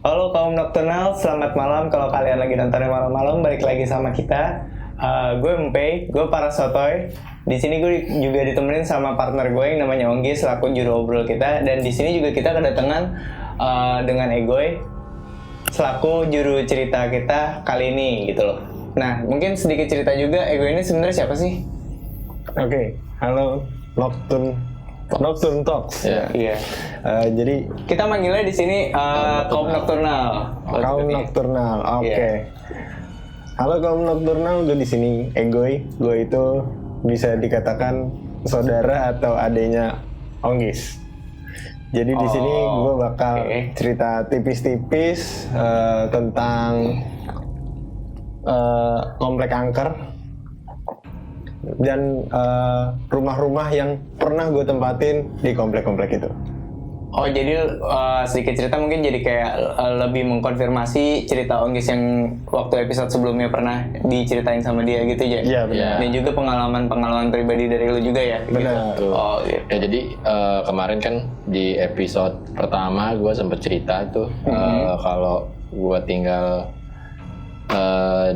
Halo kaum nokturnal, selamat malam. Kalau kalian lagi nontonnya malam-malam, balik lagi sama kita. Gue Mpe, gue para sotoy. Di sini gue juga ditemenin sama partner gue yang namanya Onggi selaku juru obrol kita. Dan di sini juga kita kedatangan dengan Egoy selaku juru cerita kita kali ini gitu loh. Nah, mungkin sedikit cerita juga, Egoy ini sebenarnya siapa sih? Oke, halo Nocturne Talks. Iya. Jadi kita manggilnya di sini kaum nokturnal. kaum nokturnal. Oke. Iya. Halo kaum nokturnal, gue di sini Egoy. Gue itu bisa dikatakan saudara atau adiknya Onggis. Jadi di sini gue bakal cerita tipis-tipis tentang komplek angker dan rumah-rumah yang pernah gue tempatin di komplek-komplek itu. Oh, jadi sedikit cerita mungkin jadi kayak lebih mengkonfirmasi cerita Onggis yang waktu episode sebelumnya pernah diceritain sama dia gitu ya? Iya, benar. Dan juga pengalaman pribadi dari lu juga ya? Benar. Gitu. Oh, iya. Ya jadi kemarin kan di episode pertama gue sempet cerita tuh kalau gue tinggal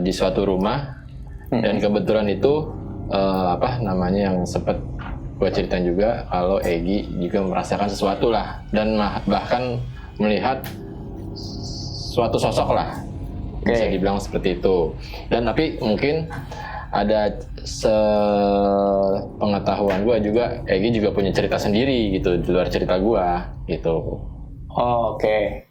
di suatu rumah dan kebetulan itu yang sempet gue ceritain juga kalau Egi juga merasakan sesuatu lah dan bahkan melihat suatu sosok lah, bisa dibilang seperti itu. Dan tapi mungkin ada sepengetahuan gue juga, Egi juga punya cerita sendiri gitu di luar cerita gue gitu. Oh, oke.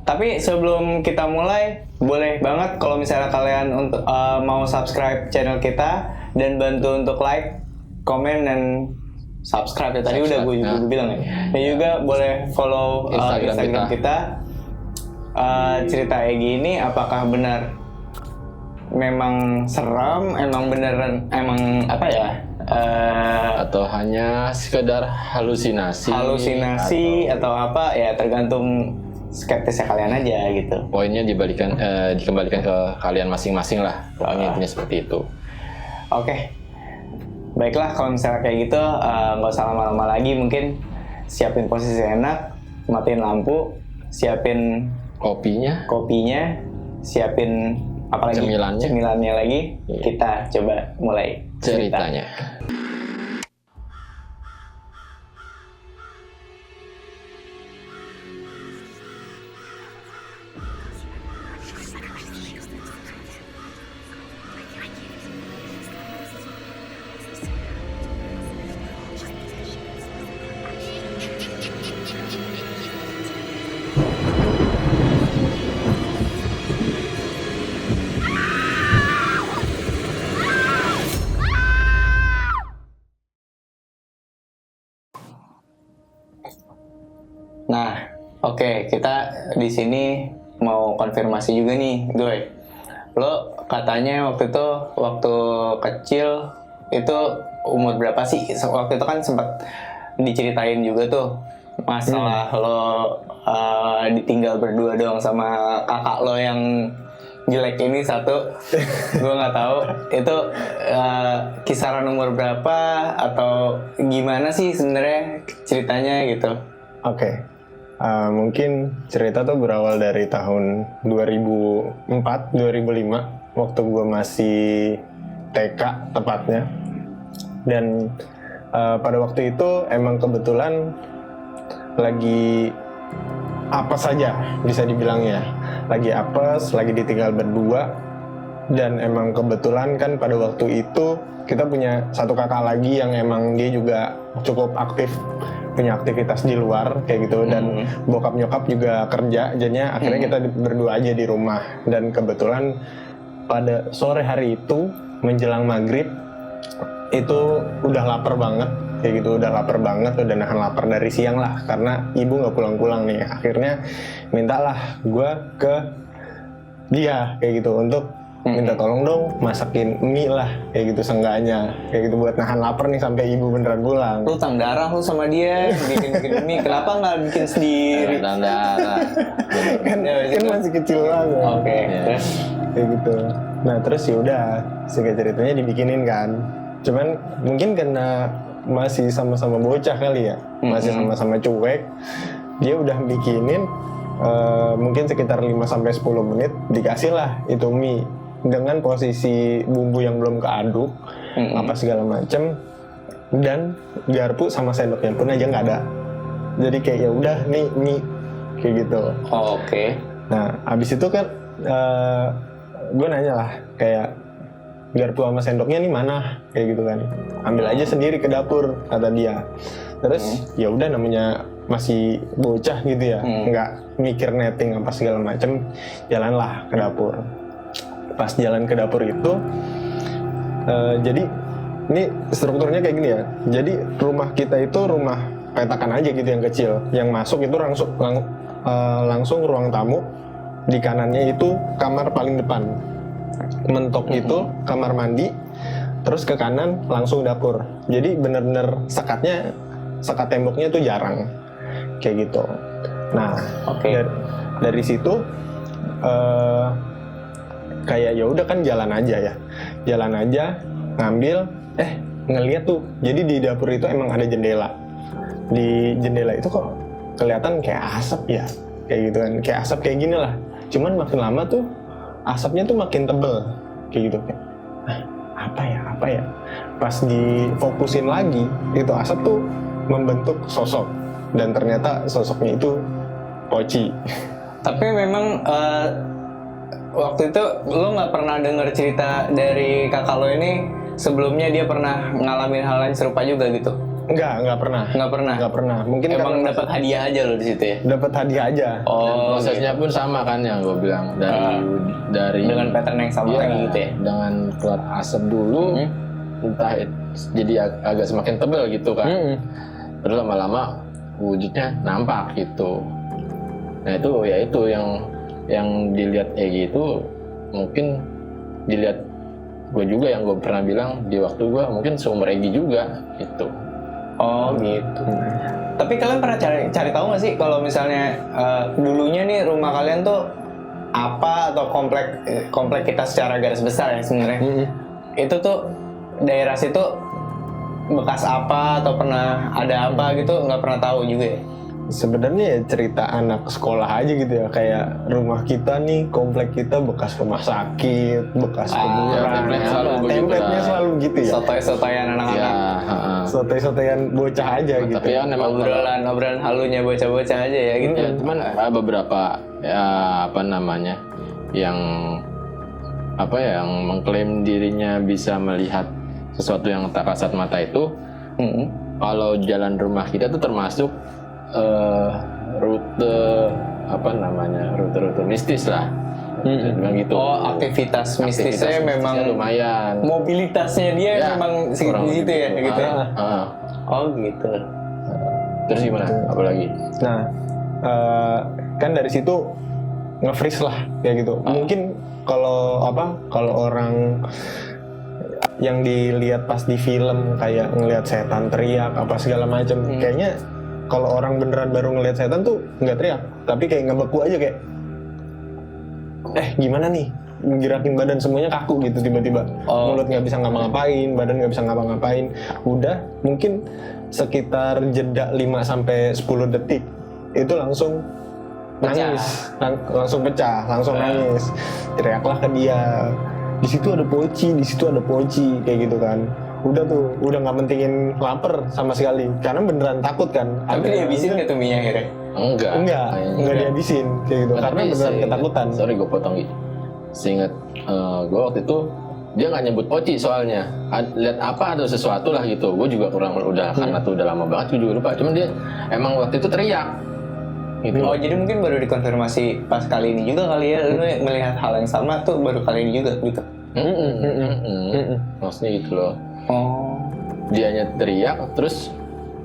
Tapi sebelum kita mulai, boleh banget kalau misalnya kalian untuk mau subscribe channel kita dan bantu untuk like, komen dan subscribe ya. Tadi udah gue bilang ya. Dan juga boleh follow Instagram kita. Cerita Egi ini apakah benar memang seram, emang apa ya? Atau hanya sekedar halusinasi atau apa ya, tergantung skeptisnya kalian aja gitu. Poinnya dikembalikan ke kalian masing-masing lah. Intinya seperti itu. Oke. Baiklah, kalau misalnya kayak gitu nggak usah lama-lama lagi, mungkin siapin posisi enak, matiin lampu, siapin kopinya, siapin apalagi cemilannya lagi. Kita coba mulai ceritanya. Nah, oke, kita di sini mau konfirmasi juga nih, Goy. Lo katanya waktu kecil itu umur berapa sih? Waktu itu kan sempat diceritain juga tuh masalah lo ditinggal berdua doang sama kakak lo yang jelek ini satu. Gue nggak tahu itu kisaran umur berapa atau gimana sih sebenarnya ceritanya gitu. Oke. Mungkin cerita tuh berawal dari tahun 2004-2005 waktu gue masih TK tepatnya. Dan pada waktu itu emang kebetulan lagi apes saja bisa dibilang ya. Lagi apes, lagi ditinggal berdua. Dan emang kebetulan kan pada waktu itu kita punya satu kakak lagi yang emang dia juga cukup aktif, punya aktivitas di luar kayak gitu, dan bokap nyokap juga kerja, jadinya akhirnya kita berdua aja di rumah. Dan kebetulan pada sore hari itu menjelang maghrib itu udah lapar banget kayak gitu, udah nahan lapar dari siang lah karena ibu nggak pulang-pulang nih. Akhirnya mintalah gue ke dia kayak gitu untuk minta tolong dong masakin mie lah kayak gitu, seenggaknya kayak gitu buat nahan lapar nih sampai ibu beneran pulang. Lu utang darah lu sama dia bikin mie, kenapa nggak bikin sendiri? Utang darah. kan masih kecil banget. Oke. Terus kayak gitu. Nah terus ya udah singkat ceritanya dibikinin kan. Cuman mungkin karena masih sama-sama bocah kali ya, masih sama-sama cuek, dia udah bikinin mungkin sekitar 5-10 menit dikasih lah itu mie dengan posisi bumbu yang belum keaduk apa segala macem, dan garpu sama sendoknya pun aja nggak ada. Jadi kayak ya udah nih mie kayak gitu. Oke. Nah abis itu kan gue nanya lah kayak garpu sama sendoknya nih mana kayak gitu kan, ambil aja sendiri ke dapur kata dia. Terus ya udah namanya masih bocah gitu ya, nggak mikir netting apa segala macem, jalanlah ke dapur. Pas jalan ke dapur itu jadi ini strukturnya kayak gini ya, jadi rumah kita itu rumah petakan aja gitu yang kecil, yang masuk itu langsung ruang tamu, di kanannya itu kamar paling depan, mentok itu kamar mandi, terus ke kanan langsung dapur. Jadi bener-bener sekat temboknya itu jarang kayak gitu. Nah dari situ kayak ya udah kan jalan aja ngambil ngeliat tuh, jadi di dapur itu emang ada jendela, di jendela itu kok kelihatan kayak asap ya kayak gitu kan, kayak asap kayak gini lah, cuman makin lama tuh asapnya tuh makin tebel kayak gitu kan. Apa ya pas difokusin lagi itu asap tuh membentuk sosok, dan ternyata sosoknya itu Poci. Tapi memang waktu itu lo nggak pernah dengar cerita dari kakak lo ini sebelumnya dia pernah ngalamin hal yang serupa juga gitu? Nggak pernah. Mungkin emang dapat hadiah aja lo di situ ya? Dapat hadiah aja. Dan prosesnya pun sama kan yang gue bilang, dari dengan pattern yang sama lagi gitu ya? Dengan keluar asap dulu, entah jadi agak semakin tebal gitu kan. Terus lama-lama wujudnya nampak gitu. Nah itu yang dilihat kayak gitu, mungkin dilihat gue juga yang gue pernah bilang di waktu gue mungkin seumur Egi juga gitu. Oh gitu. Tapi kalian pernah cari tahu nggak sih kalau misalnya dulunya nih rumah kalian tuh apa, atau komplek kita secara garis besar ya sebenarnya itu tuh daerah situ bekas apa atau pernah ada apa gitu, nggak pernah tahu juga ya? Sebenarnya ya cerita anak sekolah aja gitu ya, kayak rumah kita nih, komplek kita bekas rumah sakit, bekas kuburan, template-nya selalu gitu ya. Sotoy-sotoyan anak-anak. Sotoy-sotoyan bocah aja gitu. Tapi ya memang obrolan halunya bocah-bocah aja ya gitu. Ya, cuman beberapa yang mengklaim dirinya bisa melihat sesuatu yang tak kasat mata itu, kalau jalan rumah kita tuh termasuk rute mistis lah, gitu. Aktivitas mistisnya memang lumayan. Mobilitasnya dia memang di situ ya, gitu. Oh gitu. Terus gimana? Apalagi? Nah, kan dari situ nge-freeze lah kayak gitu. Mungkin kalau orang yang dilihat pas di film kayak ngelihat setan teriak apa segala macam, kayaknya kalau orang beneran baru ngelihat setan tuh nggak teriak, tapi kayak ngebeku aja kayak gimana nih, gerakin badan semuanya kaku gitu tiba-tiba. Mulut nggak bisa ngapa-ngapain, badan nggak bisa ngapa-ngapain. Udah mungkin sekitar jeda 5-10 detik itu langsung nangis, langsung pecah, langsung nangis. Teriaklah ke dia, di situ ada Poci kayak gitu kan. Udah nggak mentingin lapar sama sekali, karena beneran takut kan. Tapi dihabisin nggak tuh mie akhirnya? Enggak dihabisin kayak gitu, karena beneran ketakutan. Sorry gue potong gitu. Seingat gue waktu itu dia nggak nyebut Poci soalnya, lihat apa ada sesuatu lah gitu. Gue juga karena tuh udah lama banget gue juga lupa. Cuman dia emang waktu itu teriak. Gitu. Oh jadi mungkin baru dikonfirmasi pas kali ini juga kali ya, lu melihat hal yang sama tuh baru kali ini juga gitu. Maksudnya gitu loh. Dianya teriak, terus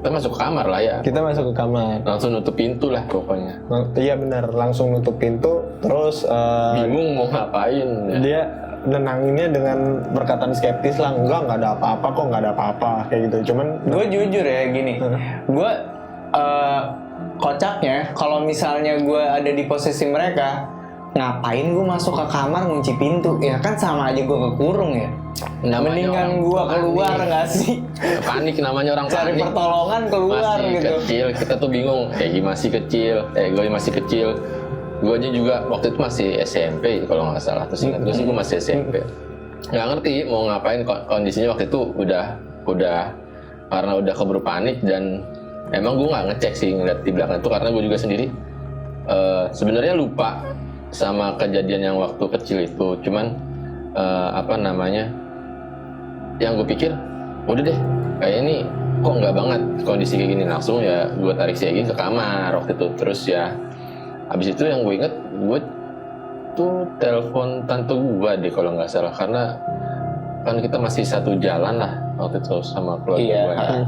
kita masuk ke kamar lah ya. Kita masuk ke kamar. Langsung nutup pintu lah pokoknya. Iya benar, langsung nutup pintu. Terus bingung mau ngapain. Dia nenanginnya dengan perkataan skeptis lah, nggak ada apa-apa kok, nggak ada apa-apa kayak gitu. Cuman gue jujur ya gini, gue kocaknya kalau misalnya gue ada di posisi mereka, ngapain gue masuk ke kamar ngunci pintu? Ya kan sama aja gue kekurung ya. Mendingan gue keluar nggak sih? Panik namanya orang Cari panik. pertolongan keluar Masih gitu. kecil, kita tuh bingung. Masih kecil, gue masih kecil. Gue aja juga waktu itu masih SMP kalau nggak salah. Terus ingat gue sih gue masih SMP. Nggak ngerti mau ngapain, kondisinya waktu itu udah karena udah keburu panik dan emang gue nggak ngecek sih ngeliat di belakang itu karena gue juga sendiri sebenarnya lupa sama kejadian yang waktu kecil itu. Cuman yang gue pikir udah deh kayak ini kok nggak banget kondisi kayak gini, langsung ya gue tarik si Egy ke kamar waktu itu. Terus ya habis itu yang gue inget gue tuh telepon tante gue deh kalau nggak salah, karena kan kita masih satu jalan lah waktu itu sama keluarga gue.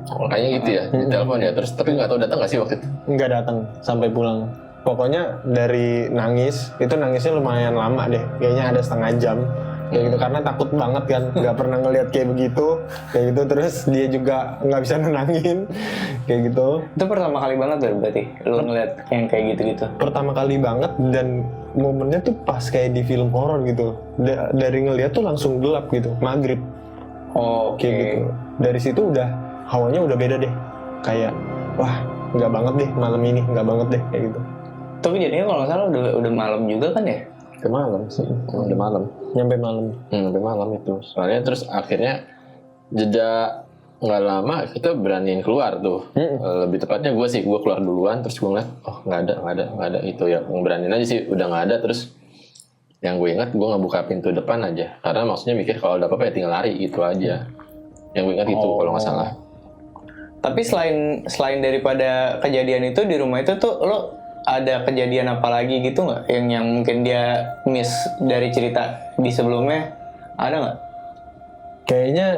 Makanya gitu ya di telepon ya. Terus tapi nggak tahu datang nggak sih waktu itu? Nggak datang sampai pulang. Pokoknya dari nangis itu nangisnya lumayan lama deh, kayaknya ada setengah jam kayak gitu, karena takut banget kan, nggak pernah ngeliat kayak begitu kayak gitu. Terus dia juga nggak bisa nenangin kayak gitu. Itu pertama kali banget berarti lu ngeliat yang kayak gitu-gitu. Pertama kali banget, dan momennya tuh pas kayak di film horor gitu. Dari ngeliat tuh langsung gelap gitu, maghrib kayak gitu. Dari situ udah hawanya udah beda deh, kayak wah nggak banget deh malam ini, nggak banget deh kayak gitu. Tapi jadinya kalau nggak salah udah malam juga kan ya? Udah malam sih, udah malam. Nyampe malam. Sampai malam itu. Soalnya terus akhirnya jeda nggak lama kita beraniin keluar tuh. Lebih tepatnya gue keluar duluan, terus gue ngeliat oh nggak ada itu ya. Beraniin aja sih, udah nggak ada. Terus yang gue ingat gue ngebuka pintu depan aja, karena maksudnya mikir kalau ada apa-apa ya tinggal lari gitu aja. Yang gue ingat itu kalau nggak salah. Tapi selain daripada kejadian itu di rumah itu tuh lo ada kejadian apa lagi gitu nggak yang mungkin dia miss dari cerita di sebelumnya, ada nggak? Kayaknya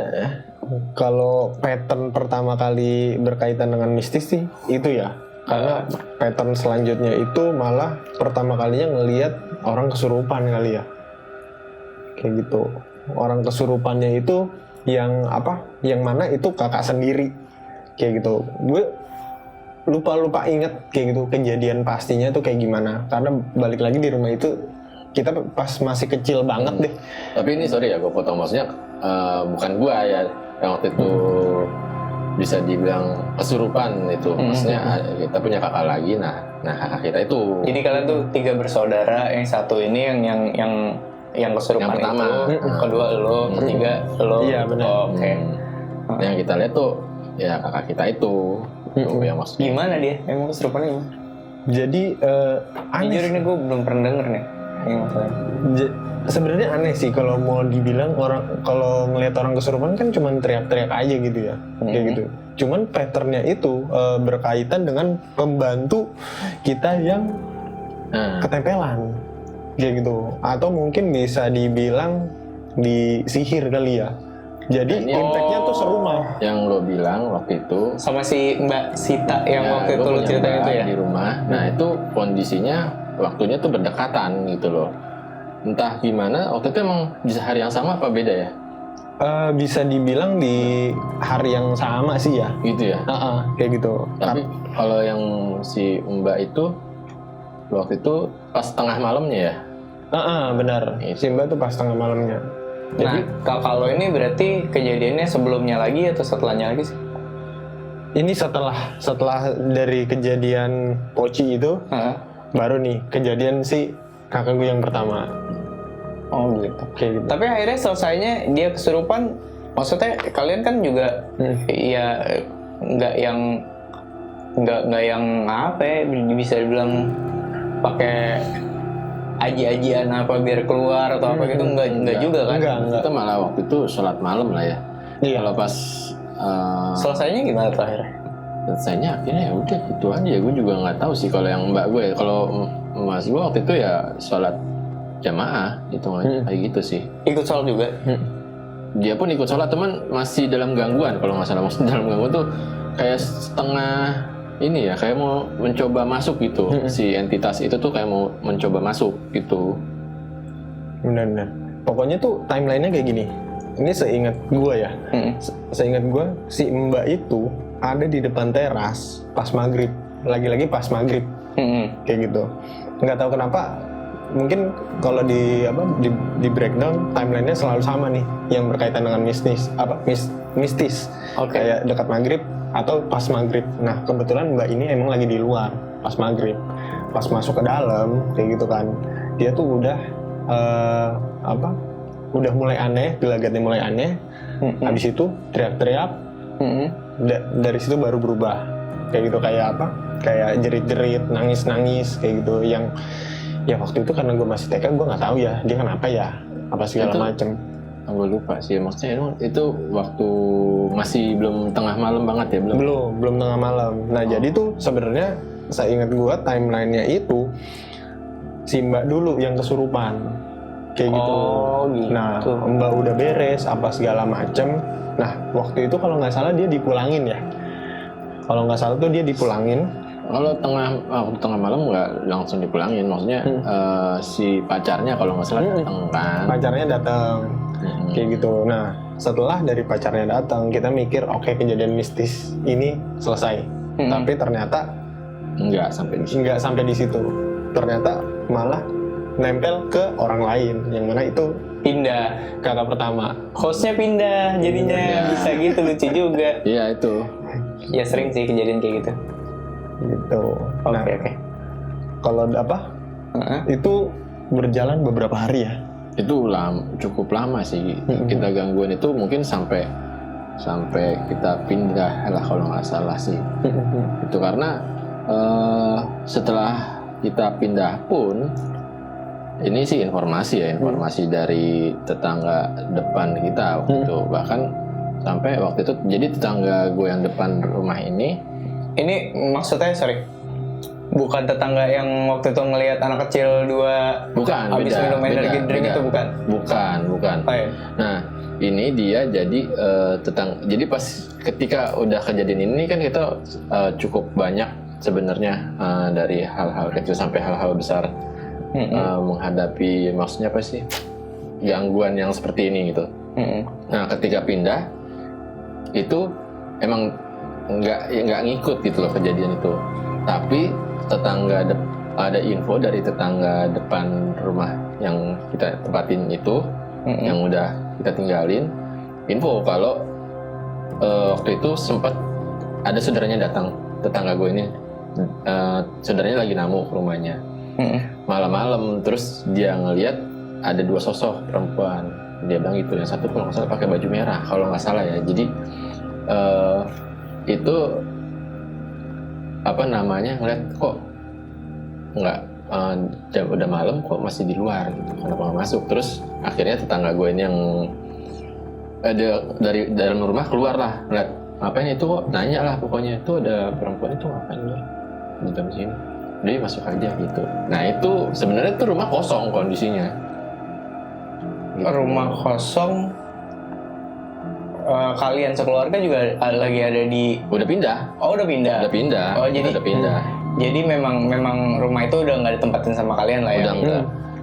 kalau pattern pertama kali berkaitan dengan mistis sih itu ya, karena pattern selanjutnya itu malah pertama kalinya ngelihat orang kesurupan kali ya, kayak gitu. Orang kesurupannya itu yang mana itu kakak sendiri kayak gitu. Gue lupa inget kayak gitu kejadian pastinya tuh kayak gimana, karena balik lagi di rumah itu kita pas masih kecil banget deh. Tapi ini sorry ya gue potong, maksudnya bukan gue ya yang waktu itu bisa dibilang kesurupan itu. Maksudnya kita punya kakak lagi, nah kakak kita itu. Jadi kalian tuh 3 bersaudara, yang satu ini yang kesurupan Yang pertama. itu, kedua lo, ketiga lo. Iya, benar. Oke. Yang kita lihat tuh ya kakak kita itu. Tuh, yang maksudnya Gimana dia? Emang kesurupannya gimana? Jadi aneh. Jujur ini gue belum pernah denger nih. Ini masalahnya. Sebenarnya aneh sih kalau mau dibilang, kalau ngelihat orang kesurupan kan cuma teriak-teriak aja gitu ya, kayak gitu. Cuman patternnya itu berkaitan dengan pembantu kita yang ketempelan, kayak gitu. Atau mungkin bisa dibilang disihir kali ya. Jadi impactnya tuh serumah. yang lo bilang waktu itu Sama si Mbak Sita yang ya, waktu gua itu lo punya ceritain mbak itu ya? di rumah. Nah itu kondisinya waktunya tuh berdekatan gitu loh. Entah gimana waktu itu emang di hari yang sama apa beda ya? Bisa dibilang di hari yang sama sih ya. Gitu ya. Kayak gitu. Tapi kalau yang si Mbak itu waktu itu pas tengah malamnya ya. Benar. Itu. Si Mbak tuh pas tengah malamnya. Nah, kalau ini berarti kejadiannya sebelumnya lagi atau setelahnya lagi sih? Ini setelah dari kejadian Poci itu, baru nih kejadian si kakak gue yang pertama. Oh gitu. Kayak gitu. Tapi akhirnya selesainya dia kesurupan. Maksudnya kalian kan juga ya nggak yang apa ya, bisa dibilang pakai aji-ajian apa biar keluar atau apa gitu, enggak juga kan? Enggak. Kita malah waktu itu sholat malam lah ya. Iya. Kalau pas Selesainya gimana tuh akhirnya? selesainya akhirnya ya udah gitu aja. Gue juga nggak tahu sih kalau yang mbak gue. Kalau mas gue waktu itu ya sholat jamaah gitu kayak gitu sih. Ikut sholat juga? Dia pun ikut sholat, teman masih dalam gangguan kalau nggak salah. Maksudnya dalam gangguan tuh kayak setengah ini ya, kayak mau mencoba masuk gitu. Si entitas itu tuh kayak mau mencoba masuk gitu. Benar. Pokoknya tuh timelinenya kayak gini. Ini seingat gue ya. Seingat gue si Mbak itu ada di depan teras pas maghrib. Lagi-lagi pas maghrib. Kayak gitu. Nggak tahu kenapa mungkin kalau di breakdown timelinenya selalu sama nih, yang berkaitan dengan mistis. Oke. Kayak dekat maghrib atau pas maghrib. Nah kebetulan mbak ini emang lagi di luar pas maghrib. Pas masuk ke dalam kayak gitu kan, dia tuh udah udah mulai aneh, gelagatnya mulai aneh. Habis itu teriak-teriak. Dari situ baru berubah kayak gitu, kayak kayak jerit-jerit, nangis-nangis kayak gitu. Yang ya waktu itu karena gue masih TK, gue nggak tahu ya dia kenapa ya, apa segala macem. Gue lupa sih, maksudnya itu waktu masih belum tengah malam banget ya, belum tengah malam. Nah jadi tuh sebenarnya saya ingat gue timelinenya itu si mbak dulu yang kesurupan kayak gitu. Gitu. Nah mbak udah beres apa segala macem. Nah waktu itu kalau nggak salah dia dipulangin ya. Kalau nggak salah tuh dia dipulangin. Kalau tengah malam nggak langsung dipulangin, maksudnya si pacarnya kalau nggak salah datang kan. Pacarnya datang kayak gitu. Nah setelah dari pacarnya datang kita mikir oke, kejadian mistis ini selesai. Tapi ternyata nggak sampai di situ. Ternyata malah nempel ke orang lain, yang mana itu pindah. kakak pertama. Hostnya pindah jadinya. Bisa gitu, lucu juga. Iya itu. Ya sering sih kejadian kayak gitu. Gitu. Oke. Kalau itu berjalan beberapa hari ya. Itu cukup lama sih kita gangguan itu, mungkin sampai kita pindah lah kalau nggak salah sih. Itu karena setelah kita pindah pun, ini sih informasi dari tetangga depan kita waktu itu. Bahkan sampai waktu itu, jadi tetangga gue yang depan rumah ini maksudnya bukan tetangga yang waktu itu ngelihat anak kecil dua habis minum energy drink itu, bukan? Bukan. Oh, iya. Nah ini dia jadi jadi pas ketika udah kejadian ini kan kita cukup banyak sebenarnya dari hal-hal kecil sampai hal-hal besar menghadapi, maksudnya apa sih, gangguan yang seperti ini gitu. Nah ketika pindah itu emang nggak ngikut gitu loh kejadian itu, tapi ada info dari tetangga depan rumah yang kita tempatin itu, yang udah kita tinggalin, info kalau waktu itu sempat ada saudaranya datang, tetangga gue ini saudaranya lagi namu ke rumahnya malam-malam, terus dia ngelihat ada dua sosok perempuan. Dia bilang gitu, yang satu kalau nggak salah pakai baju merah kalau nggak salah ya. Jadi itu ngeliat kok nggak udah malam kok masih di luar gitu, kenapa nggak masuk. Terus akhirnya tetangga gue ini yang dari dalam rumah keluar lah, ngeliat ngapain itu, kok nanya lah pokoknya, itu ada perempuan itu ngapain di dalam sini, dia masuk aja gitu. Nah itu sebenarnya tuh rumah kosong kondisinya gitu. Rumah kosong. Kalian sekeluarga juga lagi ada di... Udah pindah. Oh udah pindah. Oh jadi udah pindah. Jadi memang rumah itu udah nggak ditempatin sama kalian lah ya.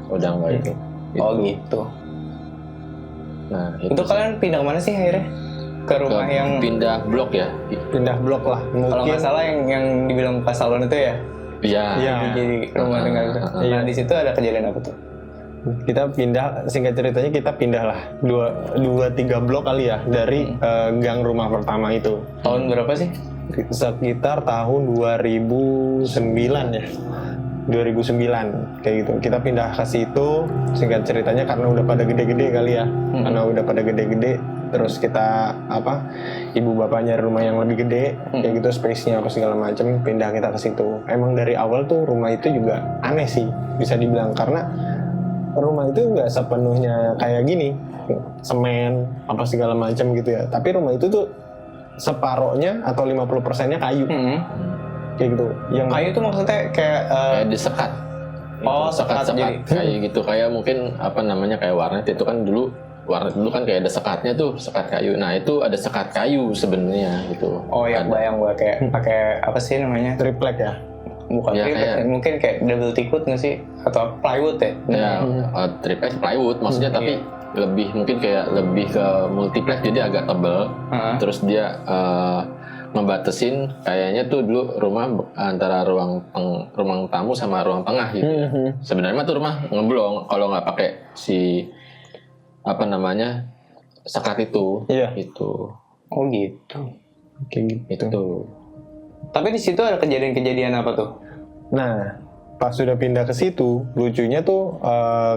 Udah enggak itu. Oh gitu. Nah itu kalian pindah kemana sih akhirnya? Ke rumah yang pindah blok ya. Pindah blok lah. Kalau nggak salah yang dibilang Pak Salon itu ya. Iya. Jadi rumah tinggal itu. Nah di situ ada kejadian apa tuh? Kita pindah, singkat ceritanya kita pindah lah 2-3 blok kali ya dari gang rumah pertama itu. Tahun berapa sih? Sekitar tahun 2009 ya. 2009 kayak gitu. Kita pindah ke situ, singkat ceritanya karena udah pada gede-gede kali ya. Karena udah pada gede-gede, terus kita ibu bapak nyari rumah yang lebih gede kayak gitu, space-nya apa segala macam, pindah kita ke situ. Emang dari awal tuh rumah itu juga aneh sih bisa dibilang, karena rumah itu nggak sepenuhnya kayak gini semen apa segala macam gitu ya, tapi rumah itu tuh separohnya atau 50%-nya kayu kayak gitu. Yang kayu tuh maksudnya kayak disekat. Oh sekat jadi kayak gitu, kayak mungkin kayak warnet itu kan dulu kan kayak ada sekatnya tuh, sekat kayu. Nah itu ada sekat kayu sebenarnya gitu. Oh ya, bayang gue kayak pakai apa sih namanya, triplek ya. Bukan ya, triplek, mungkin kayak double tikut nggak sih, atau plywood ya? Ya, triplek plywood maksudnya, tapi lebih ke multiplex, jadi agak tebal. Terus dia ngebatasin kayaknya tuh dulu rumah antara ruang tamu sama ruang tengah gitu. Sebenarnya mah tuh rumah ngeblong kalau nggak pakai si apa namanya sekat itu. Iya. Itu. Oh gitu. Kayak gitu. Itu. Tapi di situ ada kejadian-kejadian apa tuh? Nah, pas sudah pindah ke situ, lucunya tuh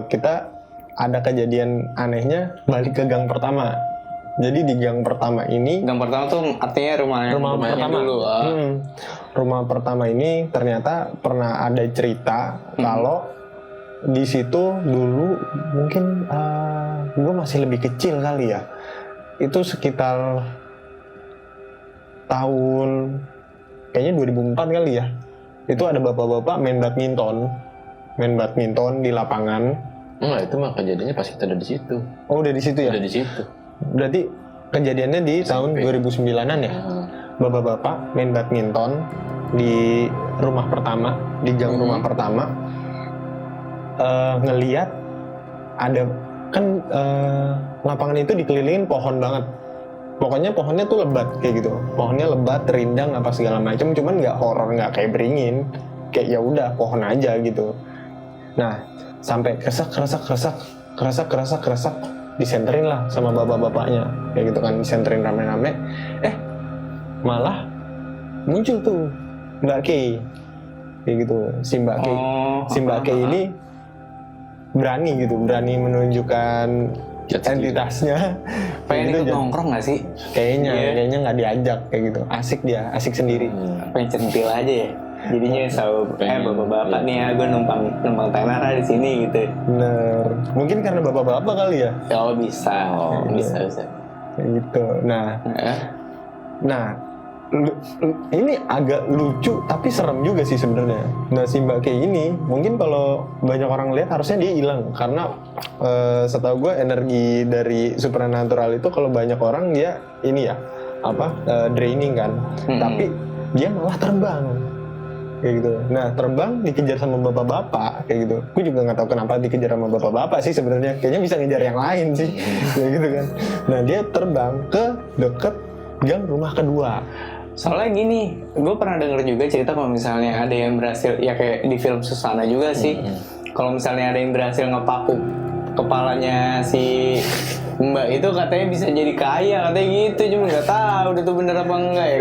kita ada kejadian anehnya balik ke gang pertama. Jadi di gang pertama ini, Gang pertama tuh artinya rumahnya pertama dulu. rumah pertama ini ternyata pernah ada cerita kalau di situ dulu mungkin gue masih lebih kecil kali ya. Itu sekitar tahun kayaknya 2004 kali ya. Itu ada bapak-bapak main badminton di lapangan. Enggak, itu mah kejadiannya pas kita ada di situ. Oh, udah di situ ya? Udah di situ. Berarti kejadiannya di tahun 2009-an ya? Bapak-bapak main badminton di rumah pertama, di gang rumah pertama. Ngeliat ada kan lapangan itu dikelilingin pohon banget. Pokoknya pohonnya tuh lebat kayak gitu. Pohonnya lebat, rindang apa segala macam, cuman nggak horor, nggak kayak beringin. Kayak ya udah pohon aja gitu. Nah, sampai keresak disenterin lah sama bapak-bapaknya kayak gitu kan, disenterin rame-rame. Malah muncul tuh Mbak Kay kayak gitu. Si Mbak Kay ini berani menunjukkan entitasnya. Pengen Gitu, ikut nongkrong gak sih? kayaknya nggak diajak kayak gitu, asik sendiri. Pengen centil aja ya. Jadinya selalu bapak-bapak nih ya, gue numpang tenar di sini gitu. Bener, mungkin karena bapak-bapak kali ya. Oh bisa. Bisa. Kayak gitu. Nah, ini agak lucu tapi serem juga sih sebenarnya. Nah, si Mbak Kay ini mungkin kalau banyak orang lihat harusnya dia hilang karena setahu gue energi dari supernatural itu kalau banyak orang dia ini ya draining kan. Tapi dia malah terbang kayak gitu. Nah, terbang dikejar sama bapak-bapak kayak gitu. Gue juga nggak tahu kenapa dikejar sama bapak-bapak sih sebenarnya. Kayaknya bisa ngejar yang lain sih kayak gitu kan. Nah, dia terbang ke deket gang rumah kedua. Soalnya gini, gue pernah denger juga cerita kalau misalnya ada yang berhasil, ya kayak di film Susana juga sih. Kalau misalnya ada yang berhasil ngepaku kepalanya si Mbak itu katanya bisa jadi kaya, katanya gitu. Cuma nggak tahu itu bener apa enggak ya.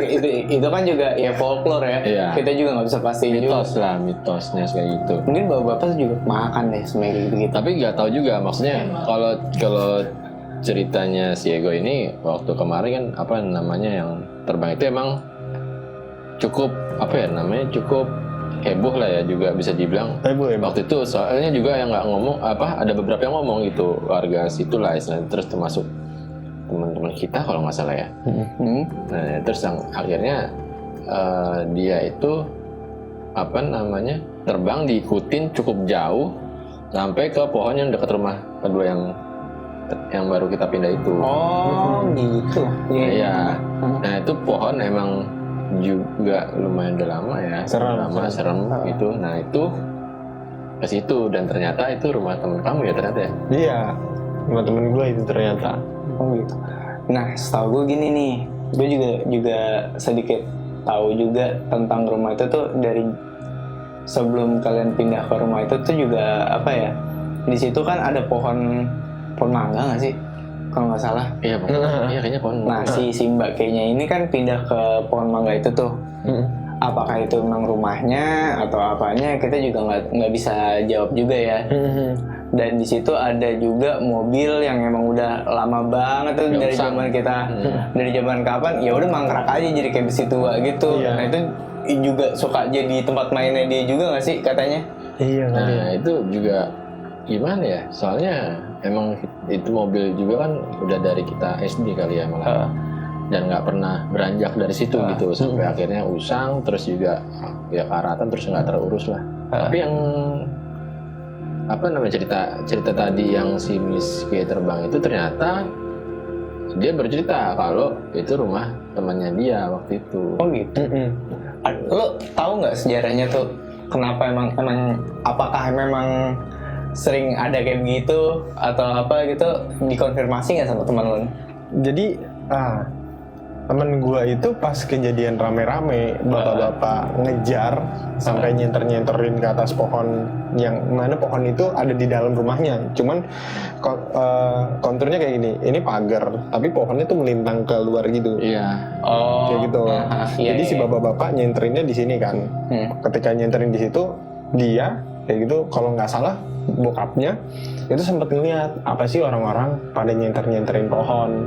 Itu kan juga ya folklore ya. Iya. Kita juga nggak bisa pastiin juga. Mitosnya kayak gitu. Mungkin bapak-bapak juga makan deh semuanya gitu. Tapi nggak tahu juga, maksudnya kalau ceritanya si Ego ini waktu kemarin kan apa namanya yang terbang itu emang cukup cukup heboh lah ya, juga bisa dibilang Heboh. waktu itu. Soalnya juga yang nggak ngomong ada beberapa yang ngomong gitu, warga situ lah istilahnya, terus termasuk teman-teman kita kalau nggak salah ya. Nah, terus yang akhirnya dia itu terbang diikutin cukup jauh sampai ke pohon yang dekat rumah kedua yang baru kita pindah itu. Oh gitu. Iya. Nah, itu pohon emang juga lumayan udah lama ya. Serem gitu. Nah, itu ke situ dan ternyata itu rumah temen kamu ya ternyata ya. Iya, rumah temen gue itu ternyata. Oh gitu. Nah, setahu gue gini nih, gue juga sedikit tahu juga tentang rumah itu tuh dari sebelum kalian pindah ke rumah itu tuh juga di situ kan ada pohon mangga nggak sih kalau nggak salah? Iya, kayaknya pohon. Nah, si Mbak Kaynya ini kan pindah ke pohon mangga itu tuh. Apakah itu memang rumahnya atau apanya, kita juga nggak bisa jawab juga ya. Dan di situ ada juga mobil yang emang udah lama banget tuh dari zaman kita, dari zaman kapan? Ya udah mangkrak aja jadi kayak besi tua gitu. Nah, itu juga suka jadi tempat mainnya dia juga nggak sih katanya? Iya. Nah, itu juga gimana ya? Soalnya emang itu mobil juga kan udah dari kita SD kali ya malah. Dan nggak pernah beranjak dari situ gitu sampai akhirnya usang, terus juga ya karatan, terus nggak terurus lah. Tapi yang cerita tadi yang si Miss Kay terbang itu ternyata dia bercerita kalau itu rumah temannya dia waktu itu. Oh gitu. Lo tahu nggak sejarahnya tuh kenapa emang apakah memang sering ada kayak begitu atau apa gitu, dikonfirmasi nggak sama teman lo? Jadi Temen gua itu pas kejadian rame-rame, bapak-bapak ngejar sampai nyenter-nyenterin ke atas pohon, yang mana pohon itu ada di dalam rumahnya. Cuman konturnya kayak gini, ini pagar, tapi pohonnya tuh melintang ke luar gitu. Iya. Oh. Kayak gitu. Iya, Jadi si iya. bapak-bapak nyenterinnya di sini kan. Ketika nyenterin di situ, dia kayak gitu, kalau nggak salah bokapnya itu sempat ngeliat apa sih orang-orang pada nyenter-nyenterin pohon.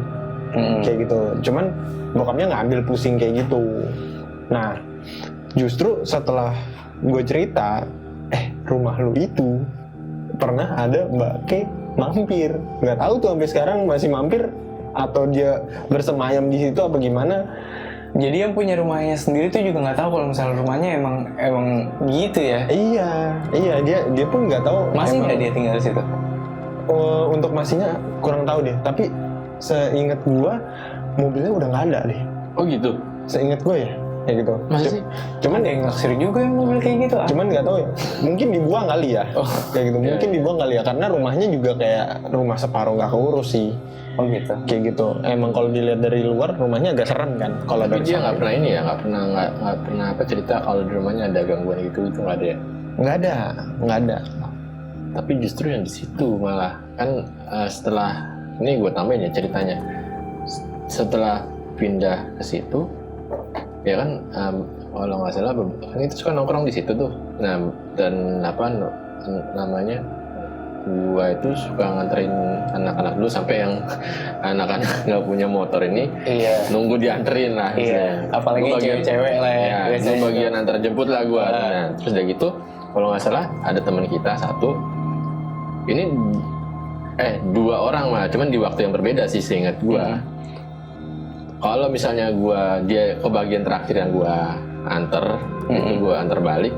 Kayak gitu. Cuman bokapnya nggak ambil pusing kayak gitu. Nah, justru setelah gue cerita, rumah lu itu pernah ada Mbak Ke mampir. Nggak tahu tuh sampai sekarang masih mampir atau dia bersemayam di situ apa gimana. Jadi yang punya rumahnya sendiri tuh juga nggak tahu kalau misalnya rumahnya emang gitu ya. Iya, dia pun nggak tahu. Masih emang- nggak dia tinggal di situ? Untuk masihnya kurang tahu deh. Tapi seingat gua mobilnya udah nggak ada deh. Oh gitu. Seingat gua ya, kayak gitu. Masa sih? Cuman Ada yang naksir juga yang mobil kayak gitu ah. Cuman nggak tahu ya, mungkin dibuang kali ya, kayak gitu. Iya, Mungkin dibuang kali ya, karena rumahnya juga kayak rumah separuh nggak keurus sih, Oh gitu. kayak gitu. Emang kalau dilihat dari luar rumahnya agak serem kan, kalau Tapi dari dia sana. nggak pernah ini ya, nggak pernah apa cerita kalau di rumahnya ada gangguan gitu, itu nggak ada ya. Nggak ada. Tapi justru yang di situ malah kan setelah ini gue tambahin ya ceritanya. Setelah pindah ke situ, ya kan kalau nggak salah kan itu suka nongkrong di situ tuh. Nah dan apa namanya, gua itu suka nganterin anak-anak dulu sampai yang anak-anak nggak punya motor ini Iya. nunggu dianterin lah. Iya. istilahnya. Apalagi Gua bagian- cewek-cewek lah ya. Ya, biasanya. itu bagian antar jemput lah gua. Nah, terus udah gitu, kalau nggak salah ada teman kita satu, ini dua orang mah, cuman di waktu yang berbeda sih seingat gua. Kalau misalnya dia ke bagian terakhir yang gua anter, itu gua anter balik,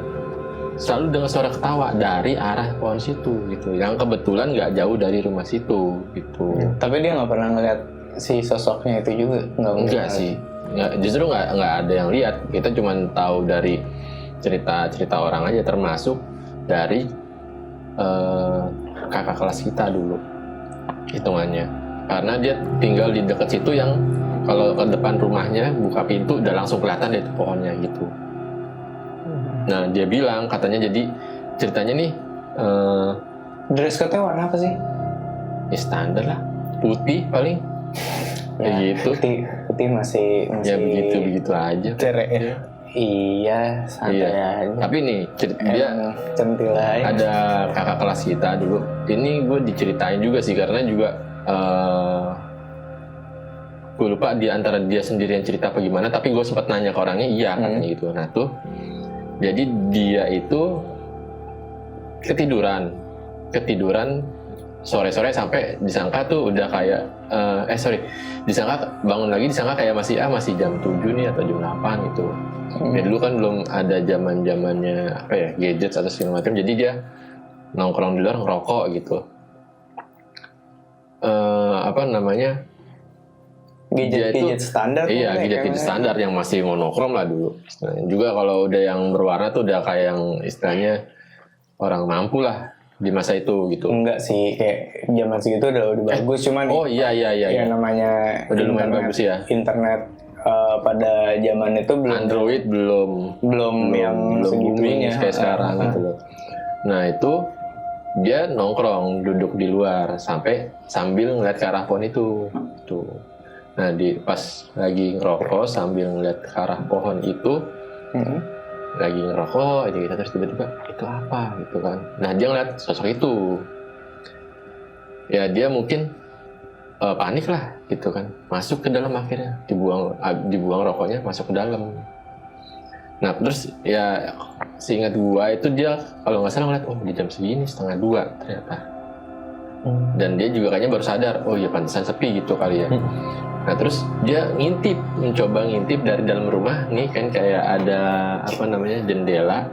selalu dengar suara ketawa dari arah pohon situ gitu, yang kebetulan nggak jauh dari rumah situ gitu. Tapi dia nggak pernah ngeliat si sosoknya itu juga, nggak mungkin. Enggak sih, justru nggak ada yang lihat. Kita cuma tahu dari cerita orang aja, termasuk dari kakak kelas kita dulu hitungannya, karena dia tinggal di dekat situ yang kalau ke depan rumahnya buka pintu udah langsung kelihatan deh itu pohonnya gitu. Nah dia bilang katanya, jadi ceritanya nih Dress code-nya warna apa sih? ya standar lah, putih paling kayak gitu. Putih masih. Ya begitu aja. Cerek ya. Iya, santai Iya. aja. Tapi nih dia Emang centil aja. ada kakak kelas kita dulu. Ini gue diceritain juga sih, karena juga gue lupa di antara dia sendiri yang cerita apa gimana. Tapi gue sempat nanya ke orangnya, iya katanya gitu. Nah tuh, jadi dia itu ketiduran sore-sore sampai disangka tuh udah kayak disangka bangun lagi, disangka kayak masih jam 7 nih atau jam 8 gitu. Ya dulu kan belum ada zamannya apa ya, gadget atau segala macam, jadi dia nongkrong di luar ngerokok gitu. Apa namanya, dia itu- Gadget standar. iya, tuh, gadget kayak standar yang masih monokrom lah dulu. Nah, juga kalau udah yang berwarna tuh udah kayak yang istilahnya orang mampu lah di masa itu gitu. Enggak sih, kayak zaman segitu udah bagus, cuman Oh iya. yang namanya Udah lumayan bagus ya. Internet pada zaman itu Android belum yang booming segitunya. kayak sekarang gitu loh. Nah itu dia nongkrong duduk di luar sambil ngeliat ke arah pohon itu tuh. Nah pas lagi ngerokok sambil ngeliat ke arah pohon itu, lagi ngerokok aja gitu, terus tiba-tiba itu apa gitu kan. Nah dia ngeliat sosok itu, ya dia mungkin panik lah gitu kan, masuk ke dalam, akhirnya dibuang rokoknya, masuk ke dalam. Nah terus ya seingat gua itu dia kalau nggak salah ngeliat, oh di jam segini 1:30 ternyata. Dan dia juga kayaknya baru sadar, oh iya pantesan sepi gitu kali ya. Nah terus dia mencoba ngintip dari dalam rumah nih kan, kayak ada apa namanya jendela,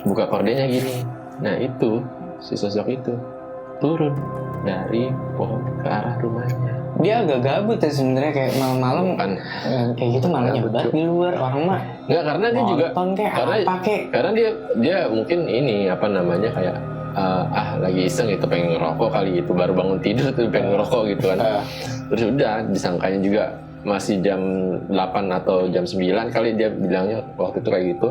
buka kordennya gini. Nah itu si sosok itu turun dari pohon ke arah rumahnya. Dia agak gabut ya sebenarnya, kayak malam-malam Kan kayak gitu malah Gabut, nyebat Cuk. di luar. Orang mah nggak, karena dia juga nonton kayak apa kayak. karena dia mungkin ini apa namanya kayak lagi iseng gitu, pengen ngerokok kali gitu, baru bangun tidur tuh pengen ngerokok gitu kan. Terus udah disangkanya juga masih jam 8 atau jam 9 kali dia bilangnya waktu itu kayak gitu.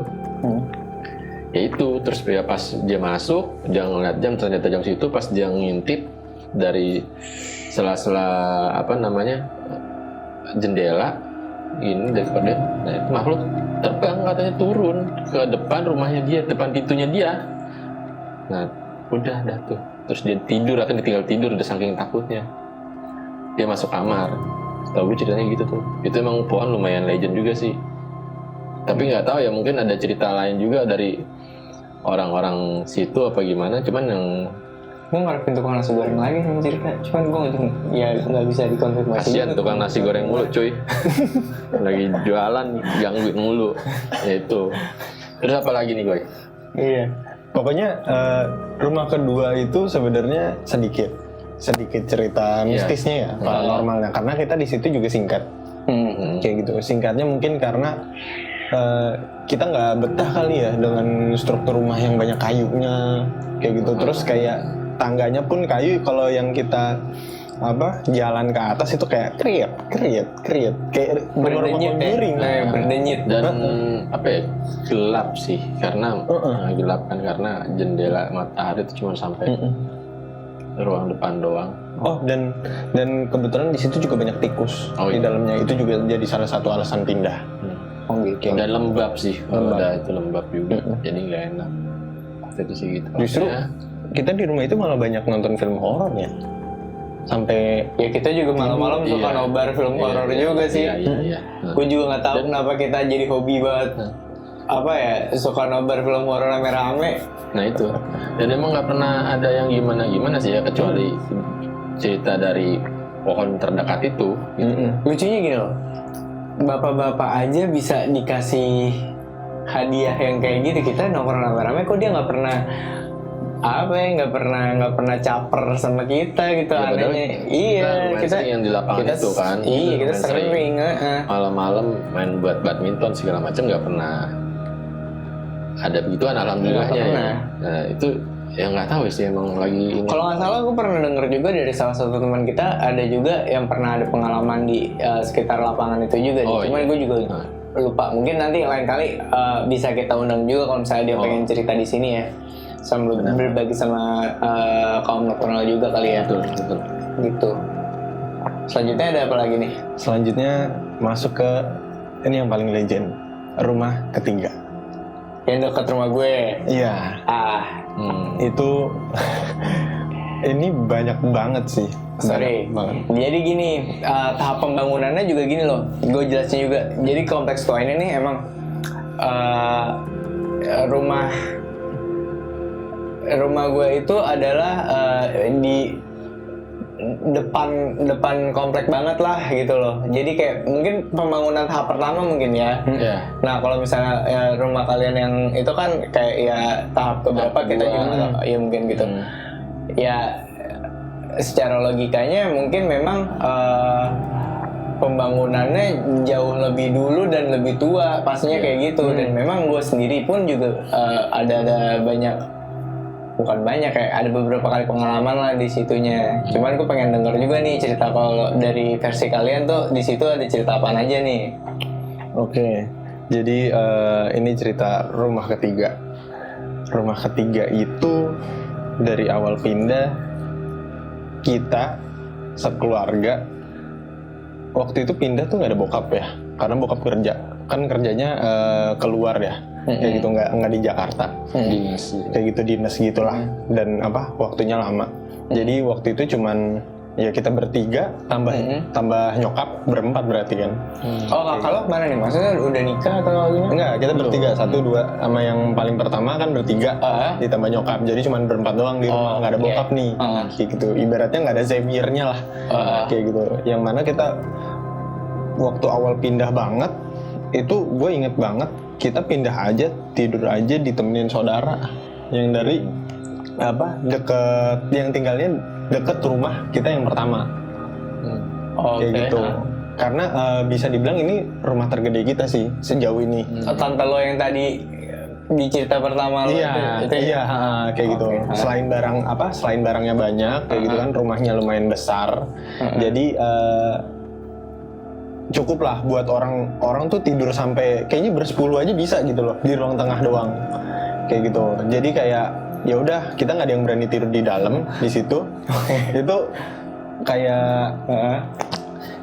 Ya itu, terus ya pas dia masuk, dia ngeliat jam, ternyata jam situ, pas dia ngintip dari sela-sela jendela ini daripada, nah itu makhluk terbang katanya turun ke depan rumahnya dia, depan pintunya dia. Nah udah dah tuh, terus dia tidur atau ditinggal tidur udah saking takutnya. Dia masuk kamar, setahu gue ceritanya gitu tuh. Itu emang pohon lumayan legend juga sih. Tapi nggak tahu ya, mungkin ada cerita lain juga dari orang-orang situ apa gimana. Cuman yang gue ngarepin tukang nasi goreng lagi sama cerita, cuman gue nggak bisa dikonfirmasi. kasihan tukang nasi goreng mulu cuy. Lagi jualan gangguin mulu. Ya itu. Terus apa lagi nih gue? Iya. Pokoknya rumah kedua itu sebenarnya sedikit cerita mistisnya ya, paranormalnya. Karena kita di situ juga singkat. Kayak gitu. Singkatnya mungkin karena kita nggak betah kali ya dengan struktur rumah yang banyak kayunya kayak gitu. Terus kayak tangganya pun kayu, kalau yang kita jalan ke atas itu kayak kriet kayak berdenyit berdenyit dan gelap sih karena gelap kan karena jendela matahari itu cuma sampai ruang depan doang. Oh dan kebetulan di situ juga banyak tikus di dalamnya, itu juga jadi salah satu alasan pindah. Gitu. Dan lembab sih, kalau udah itu lembab juga, jadi nggak enak. Itu sih gitu. Justru kita di rumah itu malah banyak nonton film horor ya. Sampai ya kita juga malam-malam suka nobar film horor juga sih. Iya. Gue juga nggak tahu kenapa kita jadi hobi banget. Suka nobar film horor rame-rame. Nah itu. Dan emang nggak pernah ada yang gimana sih ya, kecuali cerita dari pohon terdekat itu. Lucunya gini loh. Bapak-bapak aja bisa dikasih hadiah yang kayak gitu, kita nongkrong rame-rame kok dia nggak pernah nggak pernah caper sama kita gitu. Ya, anehnya. Iya kita yang di lapangan itu kan. Iya kita sering malam-malam main buat badminton segala macam, nggak pernah ada begituan alhamdulillahnya ya. Nah itu ya nggak tahu sih emang lagi ini. Kalau nggak salah aku pernah denger juga dari salah satu teman kita, ada juga yang pernah ada pengalaman di sekitar lapangan itu juga. Cuman gue juga lupa, mungkin nanti lain kali bisa kita undang juga kalau misalnya dia pengen cerita di sini ya, sambil berbagi sama kaum nocturnal juga kali ya. Betul. Gitu. Selanjutnya ada apa lagi nih? Selanjutnya masuk ke ini yang paling legend, rumah ketiga. Yang dekat rumah gue. Iya. Itu ini banyak banget sih. Sorry. Banget. Jadi gini, tahap pembangunannya juga gini loh. Gue jelasin juga. Jadi kompleks tua ini nih emang rumah gue itu adalah di depan komplek banget lah gitu loh. Jadi kayak mungkin pembangunan tahap pertama mungkin ya. Nah kalau misalnya rumah kalian yang itu kan kayak ya tahap keberapa kita juga ya mungkin gitu. Ya secara logikanya mungkin memang pembangunannya jauh lebih dulu dan lebih tua pastinya kayak gitu. Dan memang gue sendiri pun juga ada banyak, bukan banyak, kayak ada beberapa kali pengalaman lah di situnya. Cuman gue pengen denger juga nih cerita kalau dari versi kalian tuh di situ ada cerita apa aja nih. Oke. Jadi ini cerita rumah ketiga. Rumah ketiga itu dari awal pindah kita sekeluarga waktu itu pindah tuh nggak ada bokap ya, karena bokap kerjanya keluar ya. Kayak gitu, nggak di Jakarta, dinas kayak gitu, dinas gitulah. Dan waktunya lama, jadi waktu itu cuman ya kita bertiga tambah nyokap, berempat berarti kan. Kalau mana nih, maksudnya udah nikah atau gimana? Enggak, kita bertiga, 1, 2 sama yang paling pertama kan bertiga, ditambah nyokap, jadi cuman berempat doang di rumah, nggak ada bokap nih. Kayak gitu, ibaratnya nggak ada Xavier-nya lah. Kayak gitu, yang mana kita waktu awal pindah banget itu gue inget banget, kita pindah aja, tidur aja ditemenin saudara yang dari deket, yang tinggalnya deket rumah kita yang pertama. Kayak gitu. Karena bisa dibilang ini rumah tergede kita sih sejauh ini. Tante lo yang tadi di cerita pertama lo itu iya, kayak gitu. Selain barangnya banyak kayak gitu kan, rumahnya lumayan besar. Jadi cukup lah buat orang tuh tidur sampai kayaknya bersepuluh aja bisa gitu loh di ruang tengah doang kayak gitu. Jadi kayak ya udah kita nggak ada yang berani tidur di dalam di situ. Itu kayak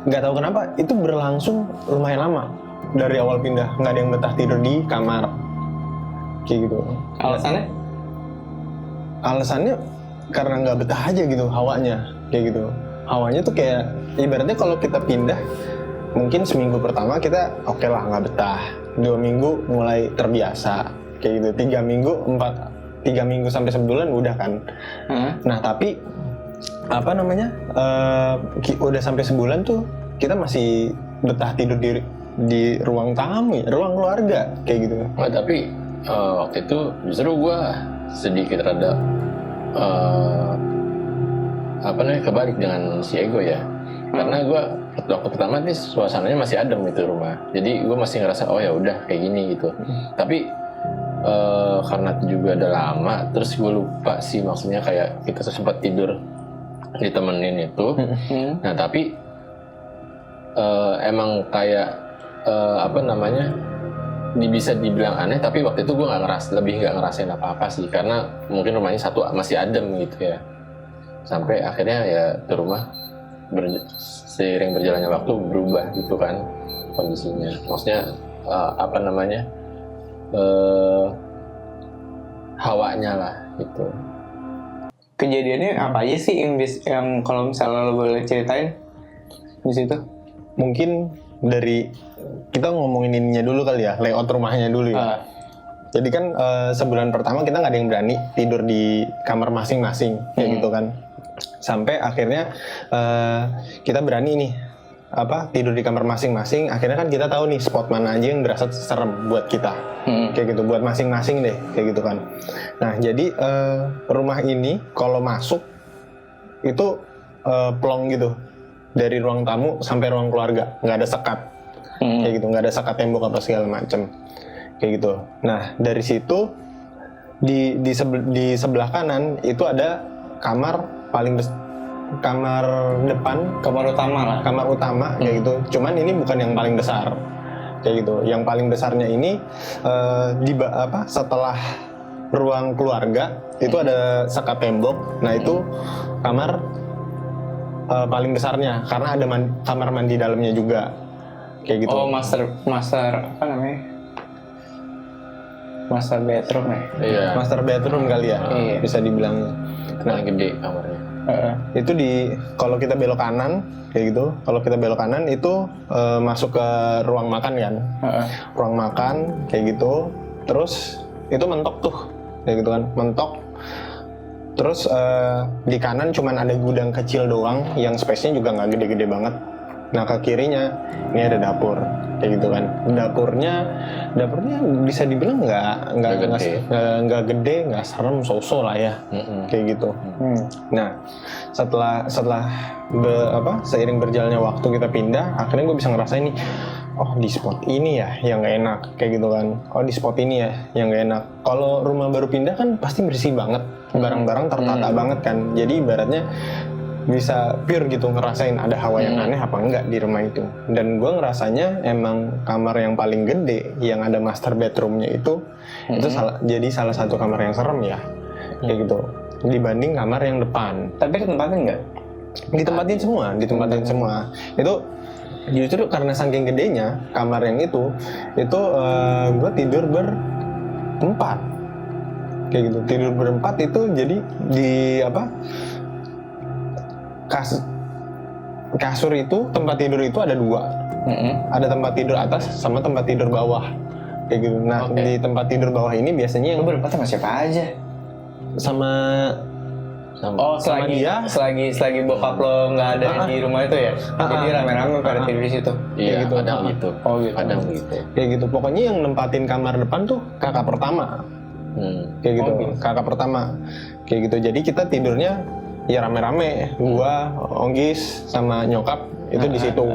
nggak tahu kenapa itu berlangsung lumayan lama dari awal pindah, nggak ada yang betah tidur di kamar kayak gitu. Alasannya karena nggak betah aja gitu hawanya kayak gitu. Hawanya tuh kayak ibaratnya kalau kita pindah mungkin seminggu pertama kita oke lah nggak betah, 2 minggu mulai terbiasa kayak gitu, 3 minggu sampai sebulan udah kan. Nah tapi apa namanya udah sampai sebulan tuh kita masih betah tidur di ruang tamu, ruang keluarga kayak gitu. Tapi waktu itu justru gue sedikit rada kebalik dengan si Ego ya, karena gue waktu pertama nih suasananya masih adem itu rumah, jadi gue masih ngerasa oh ya udah kayak gini gitu. Tapi karena juga udah lama, terus gue lupa sih maksudnya kayak kita sempat tidur ditemenin itu. Nah tapi emang kayak bisa dibilang aneh, tapi waktu itu gue lebih nggak ngerasain apa-apa sih, karena mungkin rumahnya satu masih adem gitu ya. Sampai akhirnya ya tuh rumah seiring berjalannya waktu berubah gitu kan kondisinya. Maksudnya hawanya lah gitu. Kejadiannya apa aja sih yang kalau misalnya lo boleh ceritain di situ? Mungkin dari kita ngomongin ininya dulu kali ya, layout rumahnya dulu ya. Jadi kan sebulan pertama kita nggak ada yang berani tidur di kamar masing-masing kayak gitu kan. Sampai akhirnya kita berani nih tidur di kamar masing-masing. Akhirnya kan kita tahu nih spot mana aja yang berasa serem buat kita kayak gitu, buat masing-masing deh kayak gitu kan. Nah jadi rumah ini kalau masuk itu plong gitu, dari ruang tamu sampai ruang keluarga, nggak ada sekat kayak gitu, nggak ada sekat tembok apa segala macam kayak gitu. Nah dari situ di sebelah kanan itu ada kamar kamar depan, kamar utama kayak gitu. Cuman ini bukan yang paling besar kayak gitu. Yang paling besarnya ini setelah ruang keluarga itu ada sekat tembok. Nah itu kamar paling besarnya karena ada kamar mandi dalamnya juga kayak gitu. Oh, master apa namanya? Master bedroom ya? Iya. Master bedroom kali ya, bisa dibilang. Nah gede kamarnya. Itu kalau kita belok kanan kayak gitu. Kalau kita belok kanan itu masuk ke ruang makan kan. Ruang makan kayak gitu. Terus itu mentok tuh kayak gitu kan, mentok. Terus di kanan cuman ada gudang kecil doang yang space-nya juga nggak gede-gede banget. Nah ke kirinya ini ada dapur kayak gitu kan. Dapurnya bisa dibilang nggak gede, nggak serem, so-so lah ya kayak gitu. Nah setelah seiring berjalannya waktu kita pindah, akhirnya gue bisa ngerasain nih, oh di spot ini ya yang nggak enak kayak gitu kan. Oh di spot ini ya yang nggak enak. Kalau rumah baru pindah kan pasti bersih banget, barang-barang tertata banget kan. Jadi ibaratnya bisa pure gitu ngerasain ada hawa yang aneh apa enggak di rumah itu. Dan gue ngerasanya emang kamar yang paling gede yang ada master bedroomnya itu jadi salah satu kamar yang serem ya kayak gitu dibanding kamar yang depan. Tapi ditempatin nggak? Ditempatin semua. Itu justru karena saking gedenya kamar yang itu gue tidur berempat kayak gitu. Tidur berempat itu jadi di kasur itu, tempat tidur itu ada 2. Ada tempat tidur atas sama tempat tidur bawah kayak gitu. Nah di tempat tidur bawah ini biasanya yang berempat sama siapa aja? Sama dia. Selagi bokap lo nggak ada di rumah itu ya, jadi rame-rame pada tidur di situ. Iya gitu. Kadang gitu. Oh gitu. Kadang gitu. Kayak gitu. Pokoknya yang nempatin kamar depan tuh kakak pertama. Kayak gitu. Kakak pertama kayak gitu. Jadi kita tidurnya ya rame-rame, gua, Onggis sama nyokap itu di situ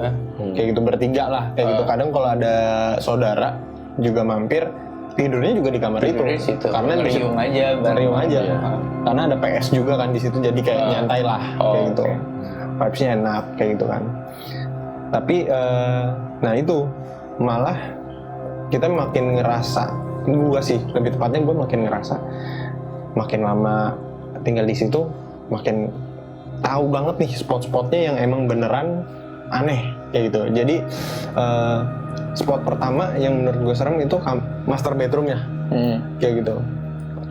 kayak gitu, bertiga lah kayak gitu. Kadang kalau ada saudara juga mampir, tidurnya juga di kamar itu karena ngeriung aja karena ada PS juga kan di situ, jadi kayak nyantai lah kayak gitu. Vibes-nya enak kayak gitu kan. Tapi nah itu malah kita makin ngerasa, gue sih lebih tepatnya gue makin ngerasa makin lama tinggal di situ makin tahu banget nih spot-spotnya yang emang beneran aneh kayak gitu. Jadi spot pertama yang menurut gue serem itu master bedroomnya, kayak gitu.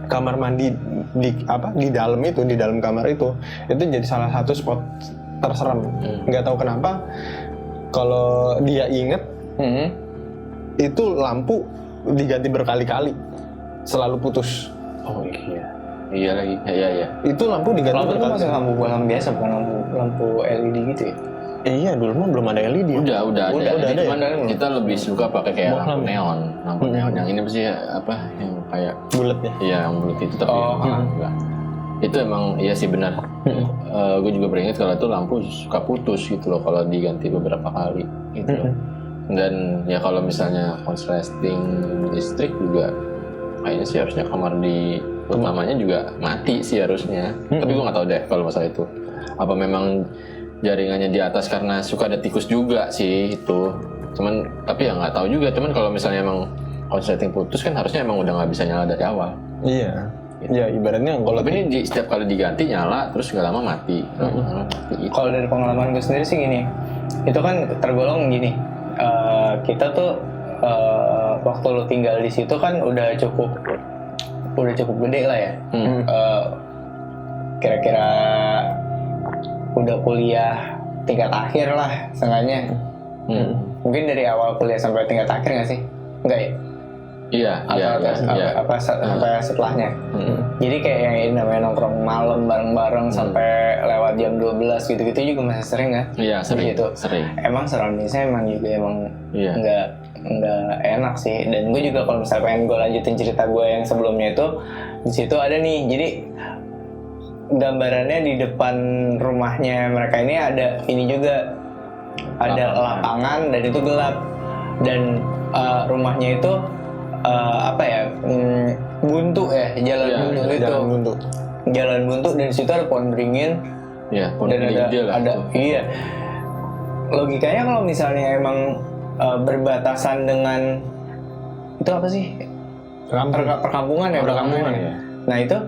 Kamar mandi di dalam itu, di dalam kamar itu jadi salah satu spot terserem. Nggak tahu kenapa kalau dia inget itu lampu diganti berkali-kali, selalu putus. Oh iya lagi, iya. Itu lampu diganti Lampu itu berkali-kali. masih lampu bohlam biasa, bukan lampu LED gitu ya? Iya, dulu mah belum ada LED. Udah ada. ada Cuman ya? kita lebih suka pakai kayak Bohlam. lampu neon. Yang ini pasti apa yang kayak Bulatnya. iya yang bulat itu tapi Oh. enggak. Itu emang iya sih benar. Gue juga beringat kalau itu lampu suka putus gitu loh kalau diganti beberapa kali gitu loh. Dan ya kalau misalnya konsleting listrik juga kayaknya sih harusnya kamar di utamanya juga mati sih harusnya. Tapi gue nggak tahu deh kalau masalah itu. Apa memang jaringannya di atas karena suka ada tikus juga sih itu. Cuman tapi ya nggak tahu juga. Cuman kalau misalnya emang konsleting putus kan harusnya emang udah nggak bisa nyala dari awal. Iya. Ya ibaratnya kalau Tapi ini setiap kali diganti nyala terus nggak lama mati. Mati gitu. Kalau dari pengalaman gue sendiri sih gini, itu kan tergolong gini, kita tuh waktu lu tinggal di situ kan udah cukup gede lah ya. Kira-kira udah kuliah tingkat akhir lah seenggaknya. Mungkin dari awal kuliah sampai tingkat akhir nggak sih? Enggak ya? Iya. Sampai setelahnya. Jadi kayak yang ini namanya nongkrong malam bareng-bareng sampai lewat jam 12 gitu-gitu juga masih sering kan? Iya sering. Gitu. Sering. Emang surroundingsnya emang Iya. nggak enak sih. Dan gue juga kalau misalnya pengen gue lanjutin cerita gue yang sebelumnya itu, di situ ada nih. Jadi gambarannya di depan rumahnya mereka ini ada ini juga, ada lapangan dan itu gelap, dan rumahnya itu buntu ya, jalan Iya, buntu itu, jalan buntu, dan di situ ada pohon beringin. Iya, Dan ada iya, logikanya kalau misalnya emang berbatasan dengan itu apa sih, perkampungan ya. Nah itu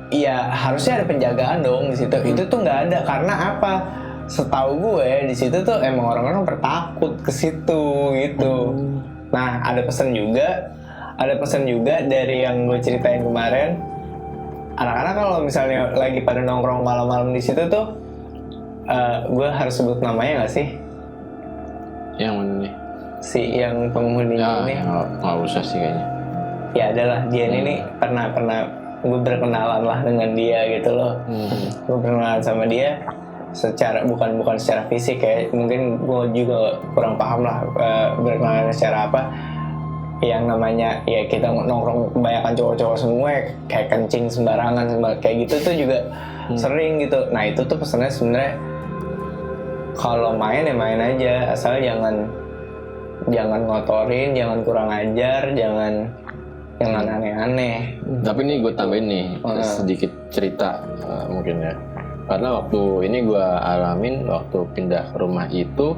ya harusnya ada penjagaan dong di situ. Itu tuh nggak ada, karena apa? Setahu gue di situ tuh emang orang-orang bertakut ke situ gitu. Nah ada pesan juga dari yang gue ceritain kemarin. Anak-anak kalau misalnya lagi pada nongkrong malam-malam di situ tuh, gue harus sebut namanya nggak sih? Yang mana nih? Si yang penghuni Ya, ini. nggak usah sih kayaknya. Ya adalah dia ini nih pernah gue berkenalan lah dengan dia gitu loh. Gue berkenalan sama dia secara bukan secara fisik ya, mungkin gue juga kurang paham lah berkenalan secara apa. Yang namanya ya kita nongkrong kebanyakan cowok-cowok semua ya, kayak kencing sembarangan kayak gitu tuh juga sering gitu. Nah itu tuh pesannya sebenarnya kalau main ya main aja, asal jangan ngotorin, jangan kurang ajar, jangan aneh-aneh. Tapi ini gue tambahin nih sedikit cerita mungkin ya. Karena waktu ini gue alamin waktu pindah ke rumah itu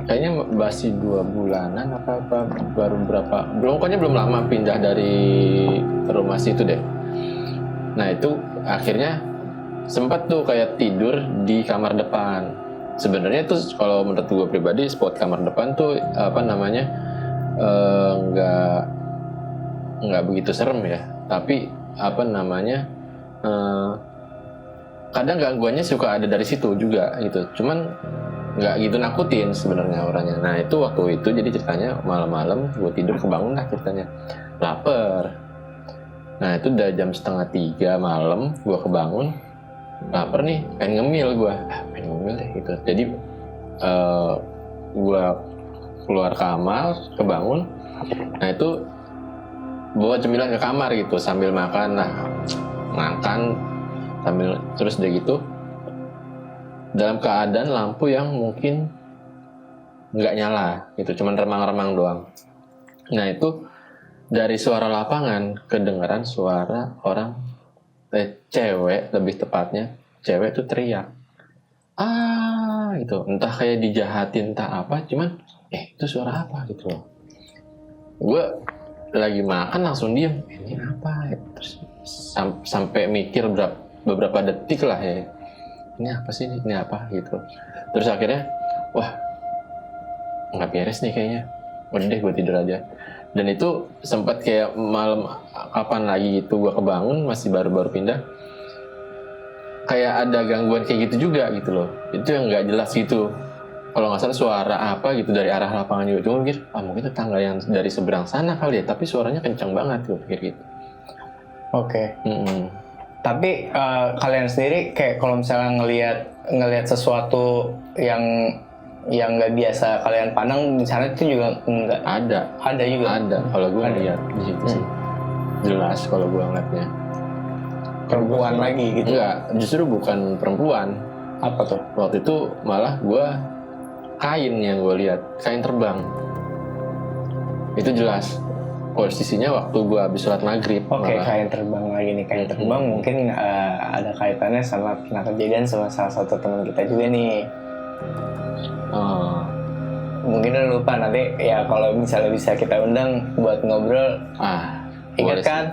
kayaknya masih 2 bulanan apa baru berapa, pokoknya belum lama pindah dari rumah situ deh. Nah itu akhirnya sempat tuh kayak tidur di kamar depan. Sebenarnya tuh kalau menurut gue pribadi spot kamar depan tuh nggak begitu serem ya, tapi kadang gangguannya suka ada dari situ juga gitu, cuman nggak gitu nakutin sebenarnya orangnya. Nah itu waktu itu jadi ceritanya malam-malam gue tidur kebangun lah ceritanya lapar. Nah itu udah jam 2:30 malam gue kebangun lapar nih, pengen ngemil deh gitu. Jadi gue keluar kamar kebangun, nah itu bawa cemilan ke kamar gitu sambil makan sambil terus udah gitu dalam keadaan lampu yang mungkin nggak nyala gitu, cuman remang-remang doang. Nah itu dari suara lapangan kedengaran suara orang cewek, lebih tepatnya cewek tuh teriak gitu, entah kayak dijahatin entah apa, cuman itu suara apa gitu loh. Gue lagi makan langsung diem, ini apa? Terus sampai mikir beberapa detik lah ya, ini apa sih, ini apa gitu. Terus akhirnya wah nggak beres nih kayaknya, udah deh gue tidur aja. Dan itu sempat kayak malam kapan lagi gitu gue kebangun, masih baru-baru pindah, kayak ada gangguan kayak gitu juga gitu loh. Itu yang nggak jelas gitu, kalau nggak salah suara apa gitu dari arah lapangan juga. Cuma mikir mungkin tetangga yang dari seberang sana kali ya, tapi suaranya kencang banget gue pikir gitu. Oke. Tapi kalian sendiri kayak kalau misalnya ngelihat sesuatu yang nggak biasa kalian pandang di sana itu juga nggak ada juga. Ada kalau gue lihat di situ sih jelas kalau gue ngeliatnya. Perempuan lagi gitu. Enggak, justru bukan perempuan. Apa tuh? Waktu itu malah gue kain yang gue lihat, kain terbang. Itu jelas posisinya waktu gue habis sholat maghrib. Oke, kain terbang lagi nih. Kain terbang mungkin ada kaitannya sama pernah kejadian sama salah satu teman kita juga nih. Mungkin udah lupa, nanti ya kalau misalnya bisa kita undang buat ngobrol. Ingat kan?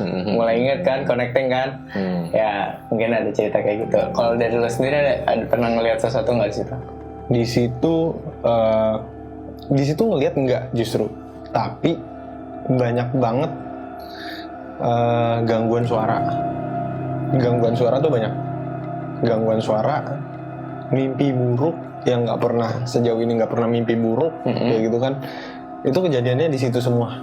Mulai ingat kan, connecting kan? Ya mungkin ada cerita kayak gitu. Kalau dari lo sendiri ada pernah ngelihat sesuatu nggak di situ? Di situ ngelihat enggak justru, tapi banyak banget gangguan suara tuh banyak. Gangguan suara, mimpi buruk yang sejauh ini nggak pernah mimpi buruk kayak gitu kan. Itu kejadiannya di situ semua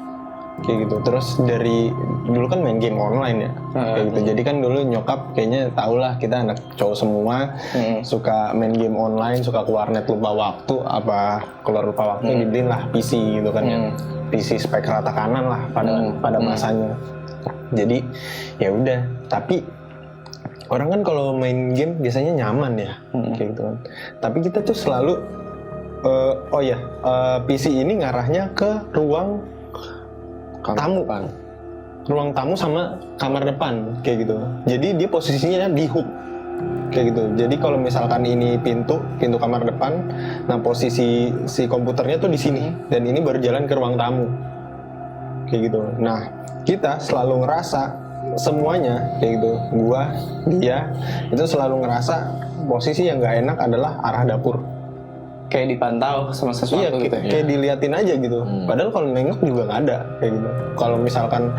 kayak gitu. Terus dari dulu kan main game online ya kayak gitu. Jadi kan dulu nyokap kayaknya tau lah kita anak cowok semua suka main game online, suka ke warnet lupa waktu, keluar lupa waktu dibeliin lah PC gitu kan ya. PC spek rata kanan lah pada masanya. Jadi ya udah, tapi orang kan kalau main game biasanya nyaman ya kayak gitu kan. Tapi kita tuh selalu PC ini ngarahnya ke ruang tamu sama kamar depan kayak gitu. Jadi dia posisinya di hook kayak gitu. Jadi kalau misalkan ini pintu kamar depan, nah posisi si komputernya tuh di sini dan ini baru jalan ke ruang tamu kayak gitu. Nah kita selalu ngerasa semuanya kayak gitu, gua, dia itu selalu ngerasa posisi yang nggak enak adalah arah dapur. Kayak dipantau sama sesuatu gitu. Kayak diliatin aja gitu. Padahal kalau nengok juga nggak ada kayak gitu. Kalau misalkan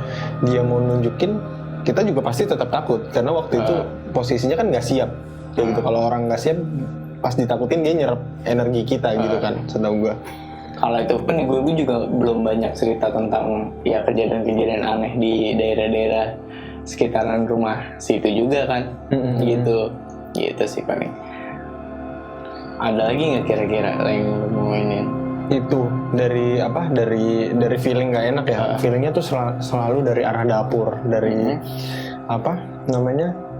dia mau nunjukin, kita juga pasti tetap takut karena waktu itu posisinya kan nggak siap kayak gitu. Kalau orang nggak siap, pas ditakutin dia nyerap energi kita gitu kan, setahu gua. Kalau itu pun gue juga belum banyak cerita tentang ya kejadian-kejadian aneh di daerah-daerah sekitaran rumah situ juga kan. Gitu sih paling. Ada lagi nggak kira-kira yang lo mau mainin? Itu dari feeling nggak enak ya. Feelingnya tuh selalu dari arah dapur, dari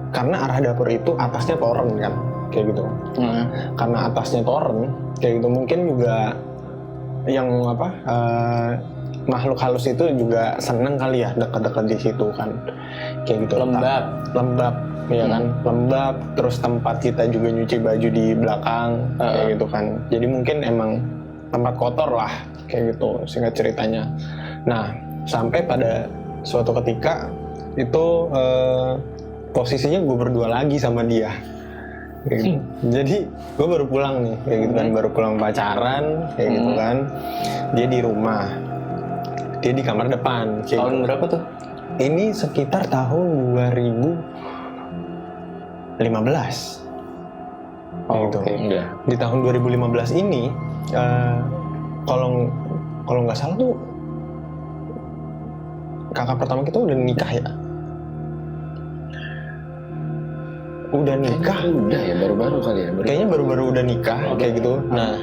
karena arah dapur itu atasnya toren kan kayak gitu. Karena atasnya toren kayak gitu, mungkin juga yang makhluk halus itu juga seneng kali ya dekat-dekat di situ kan kayak gitu. Lembab ya kan, lembab. Terus tempat kita juga nyuci baju di belakang kayak gitu kan. Jadi mungkin emang tempat kotor lah kayak gitu singkat ceritanya. Nah sampai pada suatu ketika itu posisinya gue berdua lagi sama dia kayak gitu. Jadi gue baru pulang nih kayak gitu kan, baru pulang pacaran kayak gitu kan. Dia di rumah, dia di kamar depan kayak tahun gitu. Berapa tuh? Ini sekitar tahun 2015 gitu. Di tahun 2015 ini kalau nggak salah tuh kakak pertama kita udah nikah ya. Udah nikah? Udah ya, baru-baru kali ya. Kayaknya baru-baru udah nikah kayak gitu. Nah,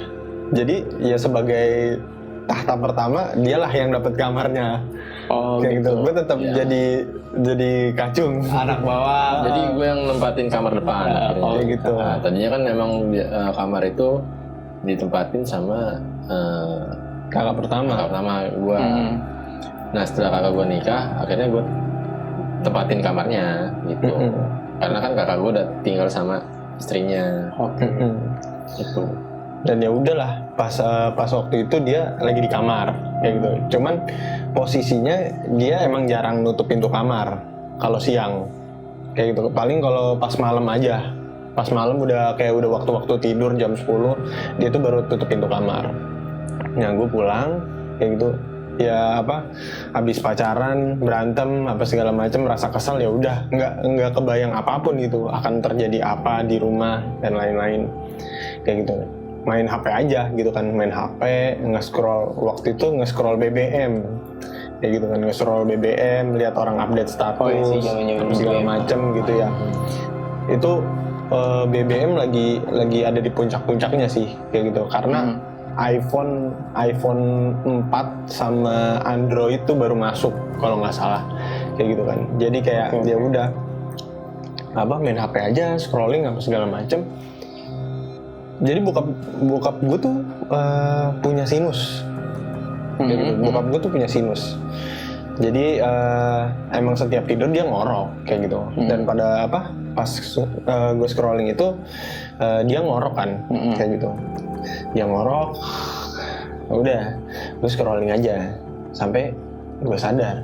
jadi ya sebagai tahta pertama dialah yang dapat kamarnya. Kayak gitu. Gue tetap jadi kacung. Anak bawah. Jadi gue yang nempatin kamar depan. Kayak gitu. Nah, tadinya kan memang kamar itu ditempatin sama kakak pertama gue. Nah setelah kakak gue nikah, akhirnya gue tempatin kamarnya gitu. Karena kan kakak gue udah tinggal sama istrinya. Itu. Dan ya udahlah, pas waktu itu dia lagi di kamar kayak gitu. Cuman posisinya dia emang jarang nutup pintu kamar kalau siang kayak gitu. Paling kalau pas malam aja. Pas malam udah waktu-waktu tidur jam 10 dia tuh baru tutup pintu kamar. Nah gue pulang kayak gitu, ya habis pacaran, berantem apa segala macam, rasa kesal, ya udah nggak kebayang apapun gitu akan terjadi apa di rumah dan lain-lain kayak gitu. Main HP aja gitu kan, main HP, nge-scroll, waktu itu nge-scroll BBM kayak gitu kan, nge-scroll BBM, lihat orang update status segala macam gitu ya. Itu BBM lagi ada di puncak-puncaknya sih kayak gitu, karena iPhone 4 sama Android tuh baru masuk kalau nggak salah kayak gitu kan. Jadi kayak ya udah main HP aja, scrolling apa segala macem. Jadi bokap gue tuh punya sinus kayak gitu. Bokap gue tuh punya sinus. Jadi emang setiap tidur dia ngorok kayak gitu. Dan pada pas gue scrolling itu dia ngorok kan kayak gitu. Dia ngorok, udah gue scrolling aja sampai gue sadar,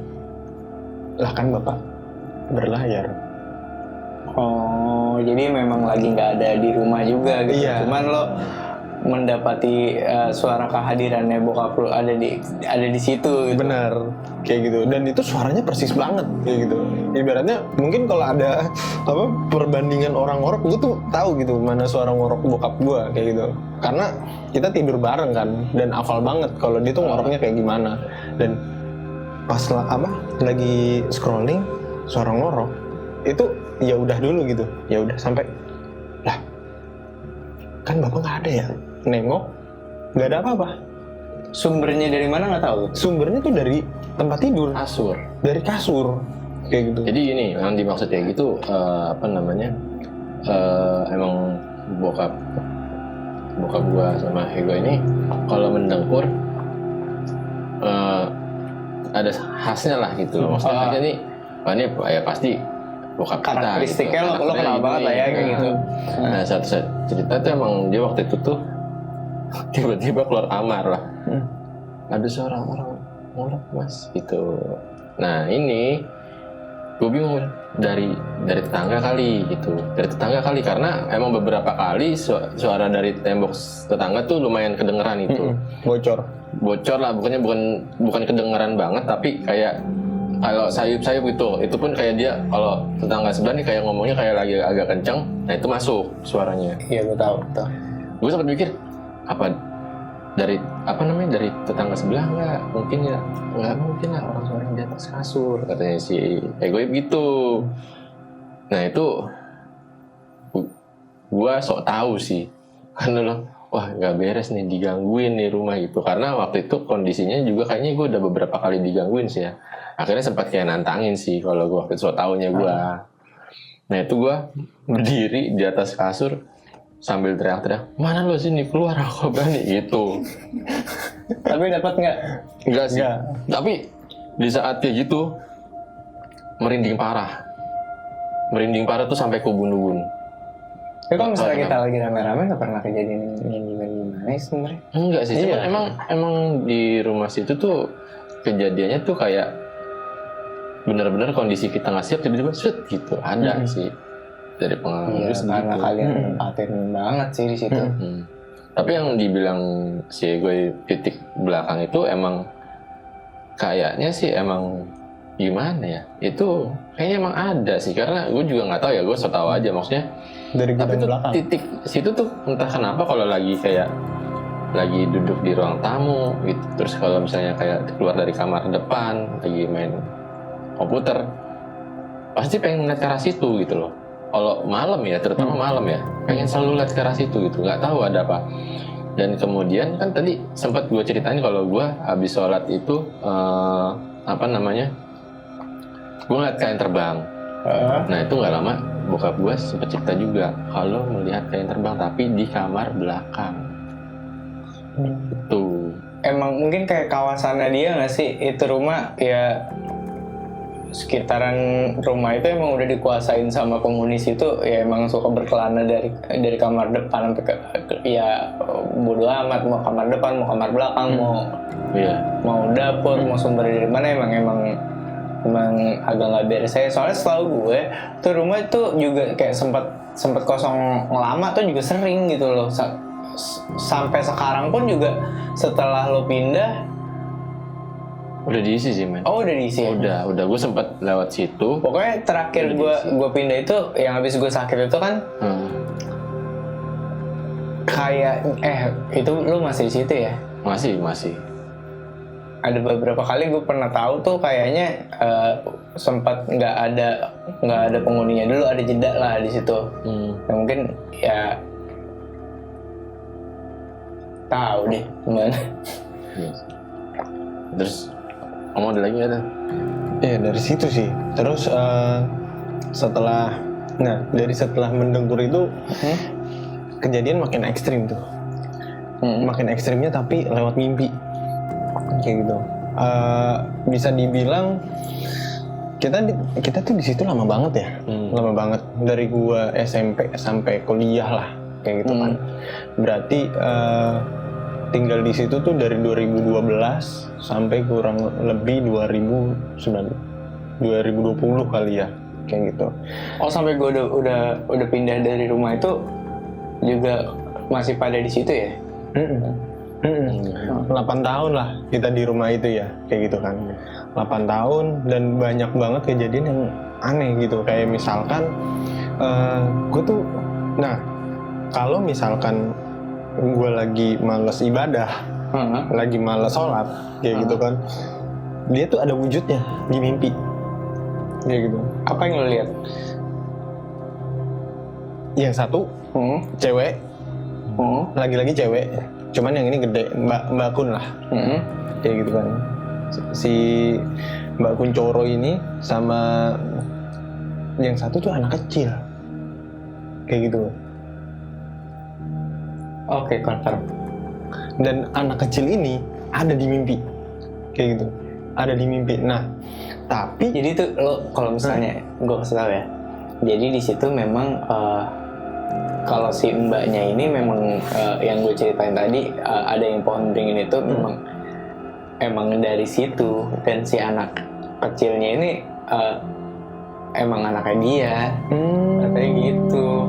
lah kan bapak berlayar. Oh, jadi memang lagi nggak ada di rumah juga gitu. Iya. Cuman lo mendapati suara kehadirannya bokap lo ada di situ gitu. Benar, kayak gitu. Dan itu suaranya persis banget kayak gitu. Ibaratnya mungkin kalau ada perbandingan orang ngorok, gue tuh tahu gitu mana suara ngorok bokap gue kayak gitu. Karena kita tidur bareng kan, dan hafal banget kalau dia tuh ngoroknya kayak gimana. Dan pas lagi scrolling suara ngorok itu ya udah dulu gitu, ya udah sampai lah kan bapak nggak ada ya, nengok nggak ada apa-apa. Sumbernya dari mana nggak tahu. Sumbernya tuh dari tempat tidur, dari kasur kayak gitu. Jadi ini yang dimaksud kayak gitu emang bokap gua sama Ego ini kalau mendengkur ada khasnya lah gitu loh. Maksudnya khasnya nih, ini ya pasti bokap kita karakteristiknya gitu. lo kenal banget lah ya kayak gitu. Nah satu cerita tuh emang dia waktu itu tuh tiba-tiba keluar kamar lah, ada suara orang ngorok mas gitu. Nah ini gue bingung dari tetangga kali gitu, karena emang beberapa kali suara dari tembok tetangga tuh lumayan kedengeran itu. Bocor lah, bukan kedengeran banget, tapi kayak kalau sayup-sayup gitu. Itu pun kayak dia kalau tetangga sebelah nih kayak ngomongnya kayak lagi agak kencang, nah itu masuk suaranya. Iya gue tahu. Gue sempat mikir dari tetangga sebelah nggak mungkin lah orang suara di atas kasur, katanya si Egoib gitu. Nah itu gue sok tahu sih, karena wah nggak beres nih, digangguin nih rumah gitu. Karena waktu itu kondisinya juga kayaknya gue udah beberapa kali digangguin sih ya. Akhirnya sempat kayak nantangin sih kalau gue waktu itu sok taunya gue. Nah itu gue berdiri di atas kasur sambil teriak-teriak, mana lo sini, keluar, aku berani gitu. Tapi dapat nggak? Enggak sih. Tapi di saat kayak gitu merinding parah tuh sampai ke ubun-ubun. Ya kalau misalnya kita lagi rame-rame nggak pernah kejadian yang gimana sebenarnya? Enggak sih, cuman emang di rumah situ tuh kejadiannya tuh kayak benar-benar kondisi kita nggak siap tiba-tiba set gitu ada sih dari pengalaman gue segitu. Karena kalian nempatin banget sih di situ. Tapi yang dibilang si gue titik belakang itu emang kayaknya sih emang gimana ya? Itu kayaknya emang ada sih, karena gue juga nggak tahu ya, gue so tahu aja maksudnya. Dari tapi tuh belakang. titik situ tuh entah kenapa kalau lagi kayak lagi duduk di ruang tamu gitu, terus kalau misalnya kayak keluar dari kamar depan lagi main komputer, pasti pengen ngeliat ke arah situ gitu loh. Kalau malam ya, terutama malam ya, pengen selalu lihat ke arah situ gitu, nggak tahu ada apa. Dan kemudian kan tadi sempat gue ceritain kalau gue habis sholat itu gue ngeliat kain terbang. Nah itu nggak lama bokap gue sempat cerita juga kalau melihat kain terbang tapi di kamar belakang. Itu emang mungkin kayak kawasannya dia nggak sih itu rumah ya, sekitaran rumah itu emang udah dikuasain sama penghuni situ, ya emang suka berkelana dari kamar depan sampai ke ya bodo amat mau kamar depan mau kamar belakang Iya. mau dapur mau sumber dari mana, emang agak nggak beres saya. Soalnya setahu gue tuh rumah itu juga kayak sempat kosong lama tuh juga sering gitu loh. Sampai sekarang pun juga setelah lo pindah Udah diisi sih men. udah diisi. Udah gue sempat lewat situ. Pokoknya terakhir gue pindah itu yang habis gue sakit itu kan kayak itu lu masih di situ ya? Masih. Ada beberapa kali gue pernah tahu tuh kayaknya sempat nggak ada penghuninya dulu, ada jeda lah di situ. Ya, mungkin ya tahu deh gimana. Terus kamu ada lagi nggak tuh? Ya dari situ sih. Terus setelah mendengkur itu kejadian makin ekstrim tuh. Makin ekstrimnya tapi lewat mimpi kayak gitu. Bisa dibilang kita tuh di situ lama banget ya. Lama banget dari gua SMP sampai kuliah lah kayak gitu kan. Berarti tinggal di situ tuh dari 2012 sampai kurang lebih 2020 kali ya kayak gitu. Oh, sampai gue udah pindah dari rumah itu juga masih pada di situ ya? 8 tahun lah kita di rumah itu ya kayak gitu kan. 8 tahun dan banyak banget kejadian yang aneh gitu. Kayak misalkan gue tuh, nah kalau misalkan gue lagi males ibadah, lagi males sholat kayak gitu kan, dia tuh ada wujudnya di mimpi kayak gitu. Apa yang lo lihat? Yang satu cewek, lagi-lagi cewek, cuman yang ini gede, Mbak Kun lah kayak gitu kan. Si Mbak Kun Coro ini sama yang satu tuh anak kecil kayak gitu. Oke, confirm. Dan anak kecil ini ada di mimpi kayak gitu, ada di mimpi. Nah tapi Jadi tuh lo kalau misalnya gue kasih tau ya, jadi di situ memang kalau si mbaknya ini memang yang gue ceritain tadi, ada yang pohon beringin itu emang dari situ, dan si anak kecilnya ini emang anaknya dia, katanya gitu.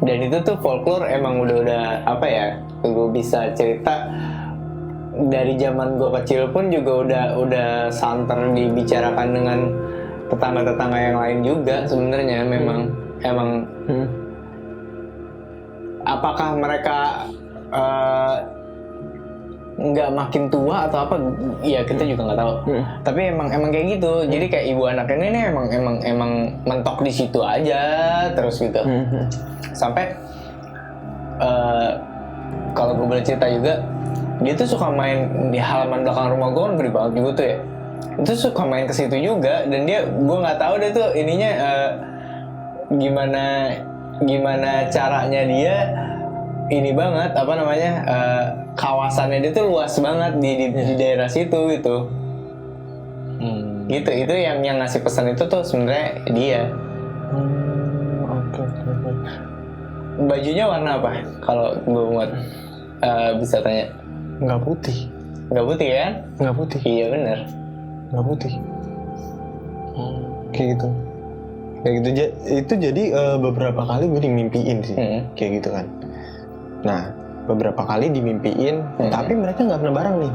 Dan itu tuh folklore emang udah apa ya, gue bisa cerita dari zaman gue kecil pun juga udah santer dibicarakan dengan tetangga-tetangga yang lain juga sebenarnya. Emang apakah mereka nggak makin tua atau apa ya kita juga nggak tahu. Tapi emang kayak gitu. Jadi kayak ibu anak ini nih emang mentok di situ aja terus gitu. Sampai kalau gue boleh cerita juga, dia tuh suka main di halaman belakang rumah gue, kan gede banget juga tuh ya. Itu suka main ke situ juga, dan gue nggak tahu dia tuh ininya gimana caranya dia ini banget apa namanya, kawasannya dia tuh luas banget di daerah situ gitu. Gitu, itu yang ngasih pesan itu tuh sebenarnya dia. Oke. Bajunya warna apa? Kalau gue buat bisa tanya. Nggak putih. Nggak putih kan? Nggak putih. Iya benar. Nggak putih. Kayak gitu. Itu jadi beberapa kali gue dimimpiin sih, kayak gitu kan. Nah, beberapa kali dimimpiin, tapi mereka nggak pernah bareng nih,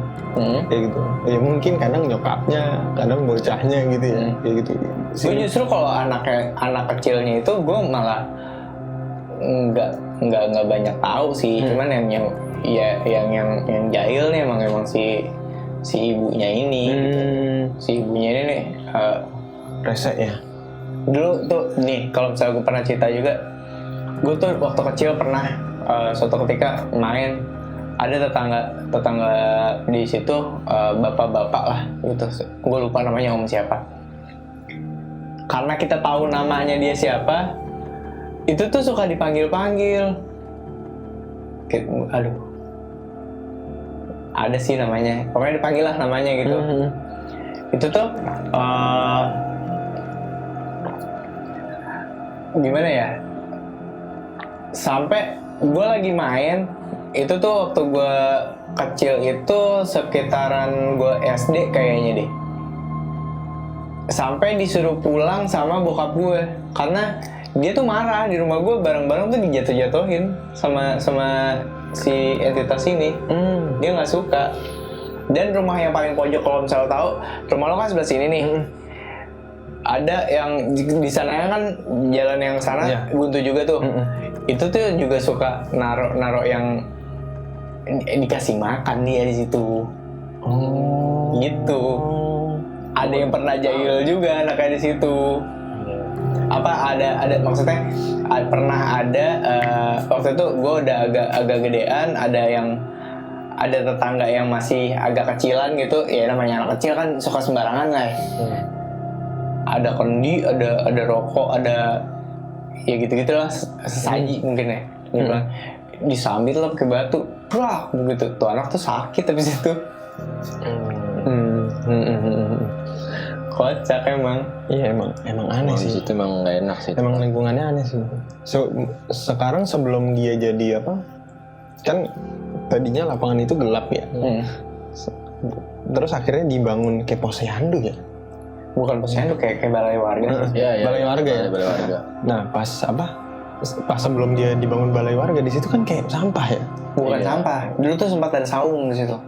kayak gitu. Ya mungkin kadang nyokapnya, kadang bocahnya gitu ya, kayak gitu. Gue justru kalau anak kecilnya itu gue malah nggak banyak tahu sih. Cuman yang jahil nih emang si ibunya ini, gitu. Si ibunya ini nih rese ya. Dulu tuh nih, kalau misalnya gue pernah cerita juga, gue tuh waktu kecil pernah suatu ketika main, ada tetangga di situ, bapak-bapak lah gitu, gue lupa namanya om siapa. Karena kita tahu namanya dia siapa, itu tuh suka dipanggil-panggil. Aduh, ada sih namanya, pokoknya dipanggil lah namanya gitu. Itu tuh gimana ya, sampai gue lagi main itu tuh waktu gue kecil itu sekitaran gue SD kayaknya deh, sampai disuruh pulang sama bokap gue karena dia tuh marah di rumah gue, barang-barang tuh dijatuh-jatuhin sama si entitas ini. Dia nggak suka. Dan rumah yang paling pojok, kalau misalnya tahu, rumah lo kan sebelah sini nih. Ada yang di sana kan jalan yang sana buntu juga tuh. Itu tuh juga suka naro yang dikasih makan dia di situ. Gitu. Ada yang pernah jahil juga anaknya di situ. Apa ada maksudnya pernah ada waktu itu gue udah agak gedean, ada tetangga yang masih agak kecilan gitu ya, namanya anak kecil kan suka sembarangan lah. Ada kendi, ada rokok, ada ya gitu lah, sesaji mungkin ya. Dia bilang disambit lah pakai batu, wah begitu tuh anak tuh sakit habis itu. Kocak emang. Iya emang aneh sih. Itu emang nggak enak sih. Emang lingkungannya aneh sih. Sekarang sebelum dia jadi apa? Kan tadinya lapangan itu gelap ya. Terus akhirnya dibangun kayak posyandu ya. Bukan posyandu, kayak balai warga. Iya. Balai warga ya. Balai warga. Nah pas sebelum dia dibangun balai warga di situ kan kayak sampah ya. Bukan sampah. Dulu tuh sempat ada saung di situ.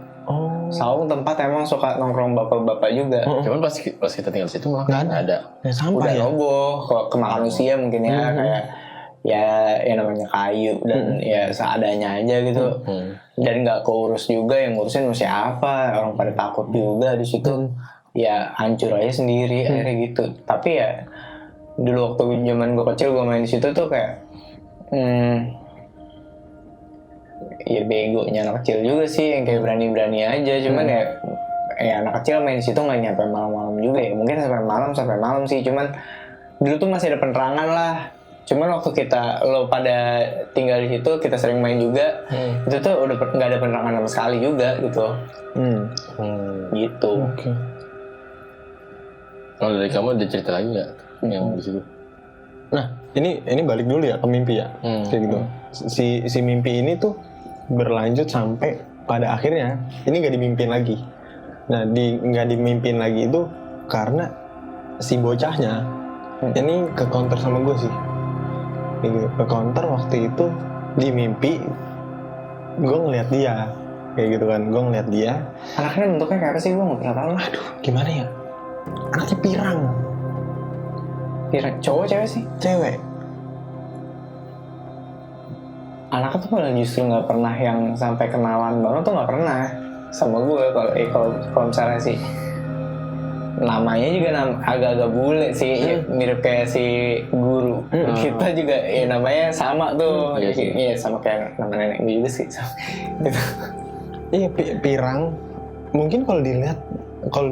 Saung tempat emang suka nongkrong bapak-bapak juga. Cuman pas kita tinggal di situ malah nggak ada. Ya, sampah udah ya. roboh, kemakan usia mungkin ya, kayak ya namanya kayu dan ya seadanya aja gitu. Dan nggak keurus juga, yang ngurusin siapa, orang pada takut juga di situ. Ya hancur aja sendiri akhirnya gitu. Tapi ya dulu waktu zaman gue kecil gue main di situ tuh kayak ya begonya anak kecil juga sih, yang kayak berani-berani aja. Cuman ya anak kecil main di situ nggak nyampe malam-malam juga ya, mungkin sampai malam sih. Cuman dulu tuh masih ada penerangan lah. Cuman waktu lo pada tinggal di situ, kita sering main juga, itu tuh udah nggak ada penerangan sama sekali juga gitu. Gitu. Kalau dari kamu ada cerita lagi nggak yang di situ? Nah ini balik dulu ya ke mimpi ya. Kayak gitu. Si mimpi ini tuh berlanjut sampai pada akhirnya ini nggak dimimpin lagi. Nah nggak dimimpin lagi itu karena si bocahnya ini ke counter sama gue sih. Gitu. Ke counter waktu itu di mimpi gue ngeliat dia kayak gitu kan. Gue ngeliat dia. Anaknya bentuknya kayak apa sih, gue nggak pernah tahu. Aduh gimana ya, anaknya pirang. Cowok cewek sih? Cewek. Anaknya tuh malah justru nggak pernah yang sampai kenalan banget tuh, nggak pernah sama gue. Kalau misalnya sih namanya juga agak-agak bule sih, mirip kayak si guru. Kita juga ya namanya sama tuh. Iya sama kayak nama nenek gue juga sih. Gitu. Iya pirang. Mungkin kalau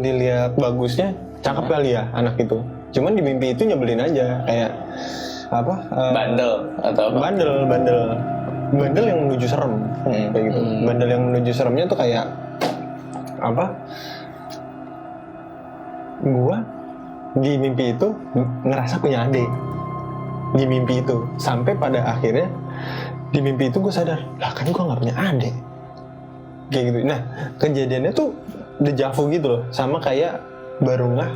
dilihat bagusnya cakep kali ya anak itu. Cuman di mimpi itu nyebelin aja, kayak apa? Bandel atau apa? Bandel yang menuju serem, kayak gitu. Bandel yang menuju seremnya tuh kayak apa? Gua di mimpi itu ngerasa punya adik. Di mimpi itu sampai pada akhirnya di mimpi itu gue sadar, lah kan gue nggak punya adik. Kayak gitu. Nah kejadiannya tuh dejavu gitu loh, sama kayak baru nggak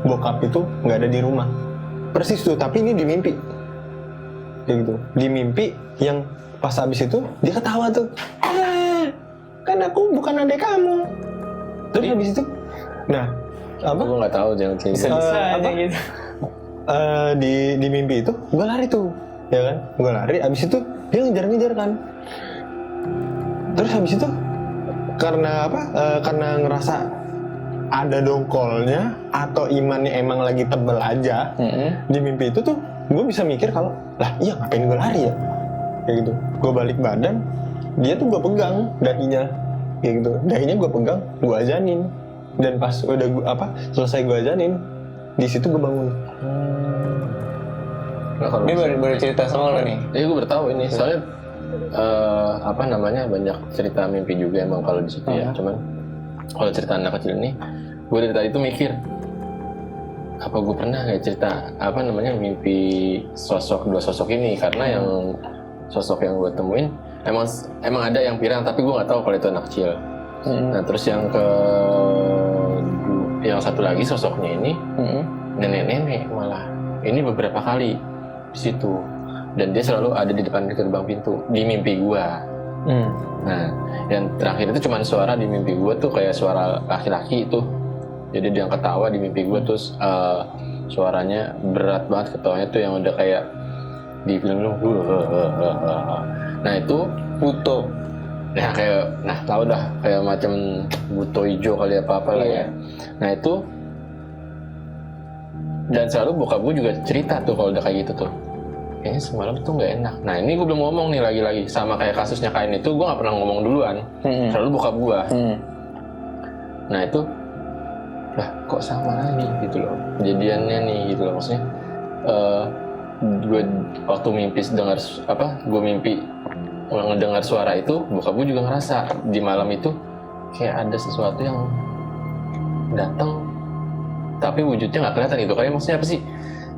bokap itu nggak ada di rumah persis tuh, tapi ini di mimpi kayak gitu. Di mimpi yang pas habis itu dia ketawa tuh, kan aku bukan adik kamu. Terus habis itu nah apa, gue nggak tahu jangan kayak gitu. Bisa aja gitu. Di mimpi itu gue lari tuh ya kan, gue lari, habis itu dia ngejar kan. Terus habis itu karena apa, karena ngerasa ada dongkolnya atau imannya emang lagi tebel aja, di mimpi itu tuh gue bisa mikir kalau lah iya ngapain gue lari ya kayak gitu. Gue balik badan, dia tuh gue pegang dahinya kayak gitu. Dahinya gue pegang, gue azanin, dan pas udah selesai gue azanin, di situ gue bangun. Ini baru cerita sama lo nih. Iya gue baru tahu ini soalnya apa namanya, banyak cerita mimpi juga emang kalau di situ ya. Cuman kalau cerita anak kecil ini, gue dari tadi tuh mikir apa gue pernah nggak cerita apa namanya mimpi dua sosok ini, karena yang sosok yang gue temuin emang ada yang pirang, tapi gue nggak tahu kalau itu anak kecil. Nah terus yang satu lagi sosoknya ini nenek-nenek malah, ini beberapa kali di situ, dan dia selalu ada di depan gerbang pintu di mimpi gue. Nah yang terakhir itu cuman suara di mimpi gue tuh kayak suara laki-laki itu, jadi dia yang ketawa di mimpi gue, terus suaranya berat banget, ketawanya tuh yang udah kayak di film lu. Nah itu buto, nah kayak tahu dah kayak macam buto hijau kali apa lah ya. Nah itu, dan selalu bokap gue juga cerita tuh kalau udah kayak gitu tuh, kayaknya semalam tuh nggak enak. Nah ini gue belum ngomong nih, lagi-lagi sama kayak kasusnya Kain itu, gue nggak pernah ngomong duluan, selalu bokap gue. Nah itu, lah kok sama lagi gitu loh kejadiannya nih gitu loh, maksudnya gue waktu mimpi gue mimpi ngedengar suara itu, bokap gue juga ngerasa di malam itu kayak ada sesuatu yang datang tapi wujudnya nggak kelihatan gitu, kayak maksudnya apa sih,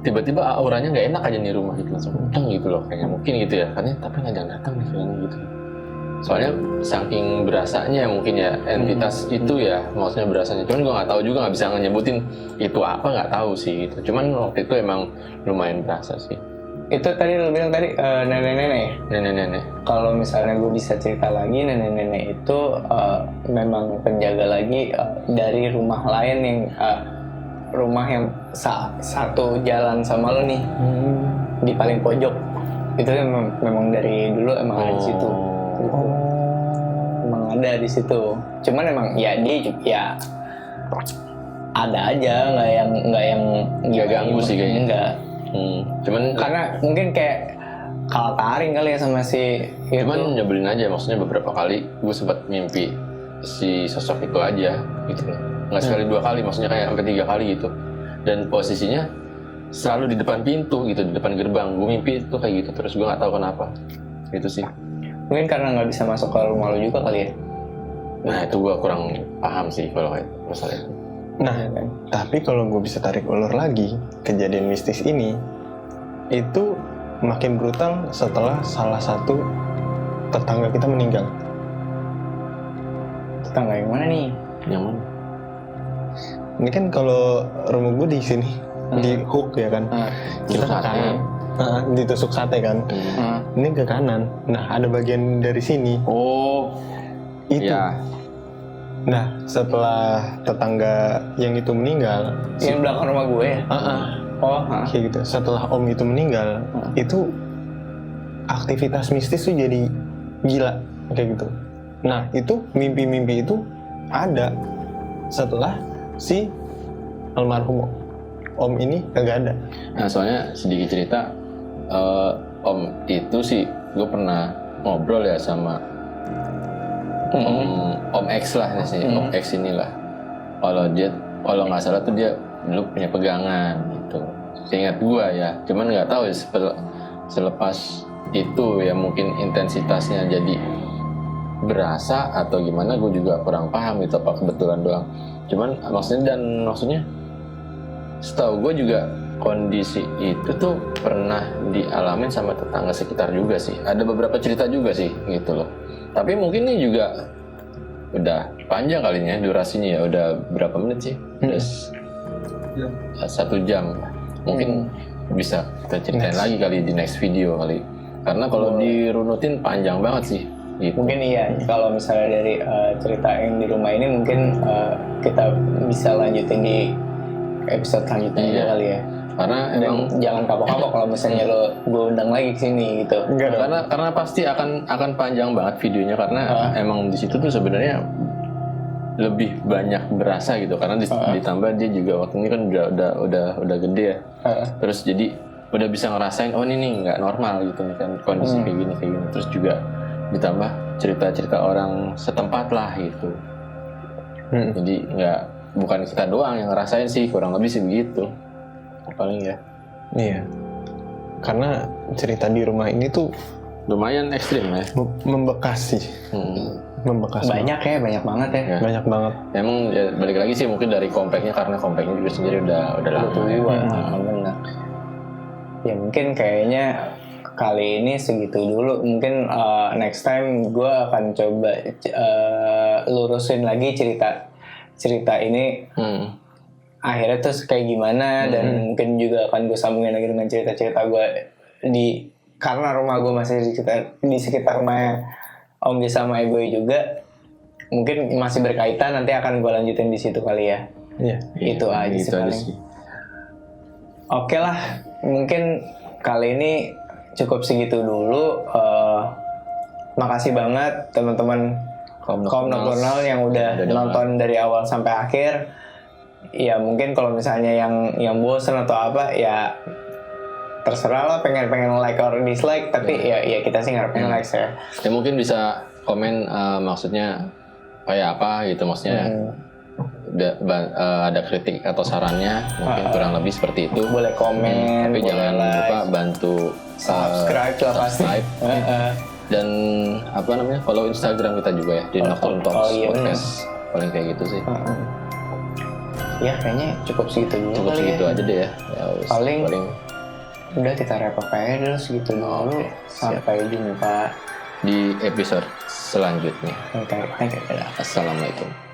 tiba-tiba auranya nggak enak aja di rumah gitu, langsung udang gitu loh kayaknya, mungkin gitu ya, karena tapi nggak ada yang datang nih kayaknya gitu. Soalnya saking berasanya mungkin ya entitas itu ya, maksudnya berasanya, cuman gue nggak tahu juga, nggak bisa nyebutin itu apa, nggak tahu sih gitu. Cuman waktu itu emang lumayan berasa sih. Itu tadi lo bilang tadi nenek-nenek. Nenek-nenek. Kalau misalnya gue bisa cerita lagi, nenek-nenek itu memang penjaga lagi dari rumah lain yang rumah yang satu jalan sama lo nih, di paling pojok. Itu memang dari dulu emang ada di situ. Gitu. Emang ada di situ. Cuman emang ya dia juga ya ada aja, nggak yang ganggu sih kayaknya. Enggak. Cuman karena mungkin kayak kalah taring kali ya sama si itu. Cuman nyebelin aja, maksudnya beberapa kali gue sempat mimpi si sosok itu aja gitu loh. Nggak sekali dua kali, maksudnya kayak sampai 3 kali gitu. Dan posisinya selalu di depan pintu gitu, di depan gerbang. Gue mimpi itu kayak gitu terus, gue nggak tahu kenapa. Itu sih. Mungkin karena nggak bisa masuk ke rumah lo juga kali ya. Nah itu gue kurang paham sih kalau kayak masalah itu. Nah, tapi kalau gue bisa tarik ulur lagi, kejadian mistis ini itu makin brutal setelah salah satu tetangga kita meninggal. Tetangga yang mana nih? Yang mana? Ini kan kalau rumah gue di sini, di hook ya kan, kita ke kanan, ditusuk sate kan, ini ke kanan. Nah ada bagian dari sini. Oh, itu. ya. Nah, setelah tetangga yang itu meninggal, Yang belakang rumah gue ya? Kayak gitu. Setelah om itu meninggal, itu aktivitas mistis tuh jadi gila kayak gitu. Nah, itu mimpi-mimpi itu ada setelah si almarhum om ini kagak ada. Nah, soalnya sedikit cerita, om itu sih gue pernah ngobrol ya sama Om X lah sih, Om X inilah. Kalau nggak salah tuh dia dulu punya pegangan gitu. Seingat gua ya, cuman nggak tahu ya selepas itu ya mungkin intensitasnya jadi berasa atau gimana, gue juga kurang paham itu apa kebetulan doang. Cuman maksudnya setahu gue juga kondisi itu tuh pernah dialamin sama tetangga sekitar juga sih. Ada beberapa cerita juga sih gitu loh. Tapi mungkin ini juga udah panjang kalinya durasinya ya, udah berapa menit sih? Udah 1 jam. Mungkin bisa kita ceritain lagi kali di next video kali. Karena kalau dirunutin panjang banget sih. Gitu. Mungkin iya, kalau misalnya dari cerita yang di rumah ini mungkin kita bisa lanjutin di episode selanjutnya aja kali ya. Karena emang jangan kapok-kapok kalau misalnya gue undang lagi ke sini gitu. Karena pasti akan panjang banget videonya, karena emang di situ tuh sebenarnya lebih banyak berasa gitu, karena ditambah dia juga waktu ini kan udah gede ya. Terus jadi udah bisa ngerasain oh ini nih nggak normal gitu nih kan kondisi kayak gini. Terus juga ditambah cerita-cerita orang setempat lah gitu. Jadi bukan kita doang yang ngerasain sih, kurang lebih sih begitu. Paling ya. Iya. Karena cerita di rumah ini tuh lumayan ekstrim ya. Membekas sih. Membekas. banyak banget ya. Ya. Banyak banget. Emang ya, balik lagi sih mungkin dari compactnya, karena compactnya juga sendiri udah lama ya. Benar. Ya mungkin kayaknya kali ini segitu dulu. Mungkin next time gue akan coba lurusin lagi cerita ini akhirnya tuh kayak gimana, dan mungkin juga akan gue sambungin lagi dengan cerita-cerita gue karena rumah gue masih di sekitar rumahnya Om Gi sama Ibu juga, mungkin masih berkaitan. Nanti akan gue lanjutin di situ kali ya. Iya. Itu aja sih gitu aja paling. sih. Oke lah, mungkin kali ini cukup segitu dulu. Makasih banget teman-teman kaum nocturnal yang udah nonton dari awal sampai akhir. Ya mungkin kalau misalnya yang bosen atau apa ya terserah lah, pengen like or dislike, tapi ya kita sih ngarepin like ya. Ya mungkin bisa komen maksudnya kayak apa gitu, maksudnya ada kritik atau sarannya, mungkin kurang lebih seperti itu. Boleh komen, tapi boleh jangan like, lupa bantu subscribe lah pasti. Dan apa namanya, follow Instagram kita juga ya di Nocturne Talks Podcast. Paling kayak gitu sih. Ya kayaknya cukup segitu dulu. Cukup segitu aja deh ya. Paling udah kita wrap up aja dulu segitu dulu. Sampai jumpa di episode selanjutnya. Oke, thank you. Assalamualaikum.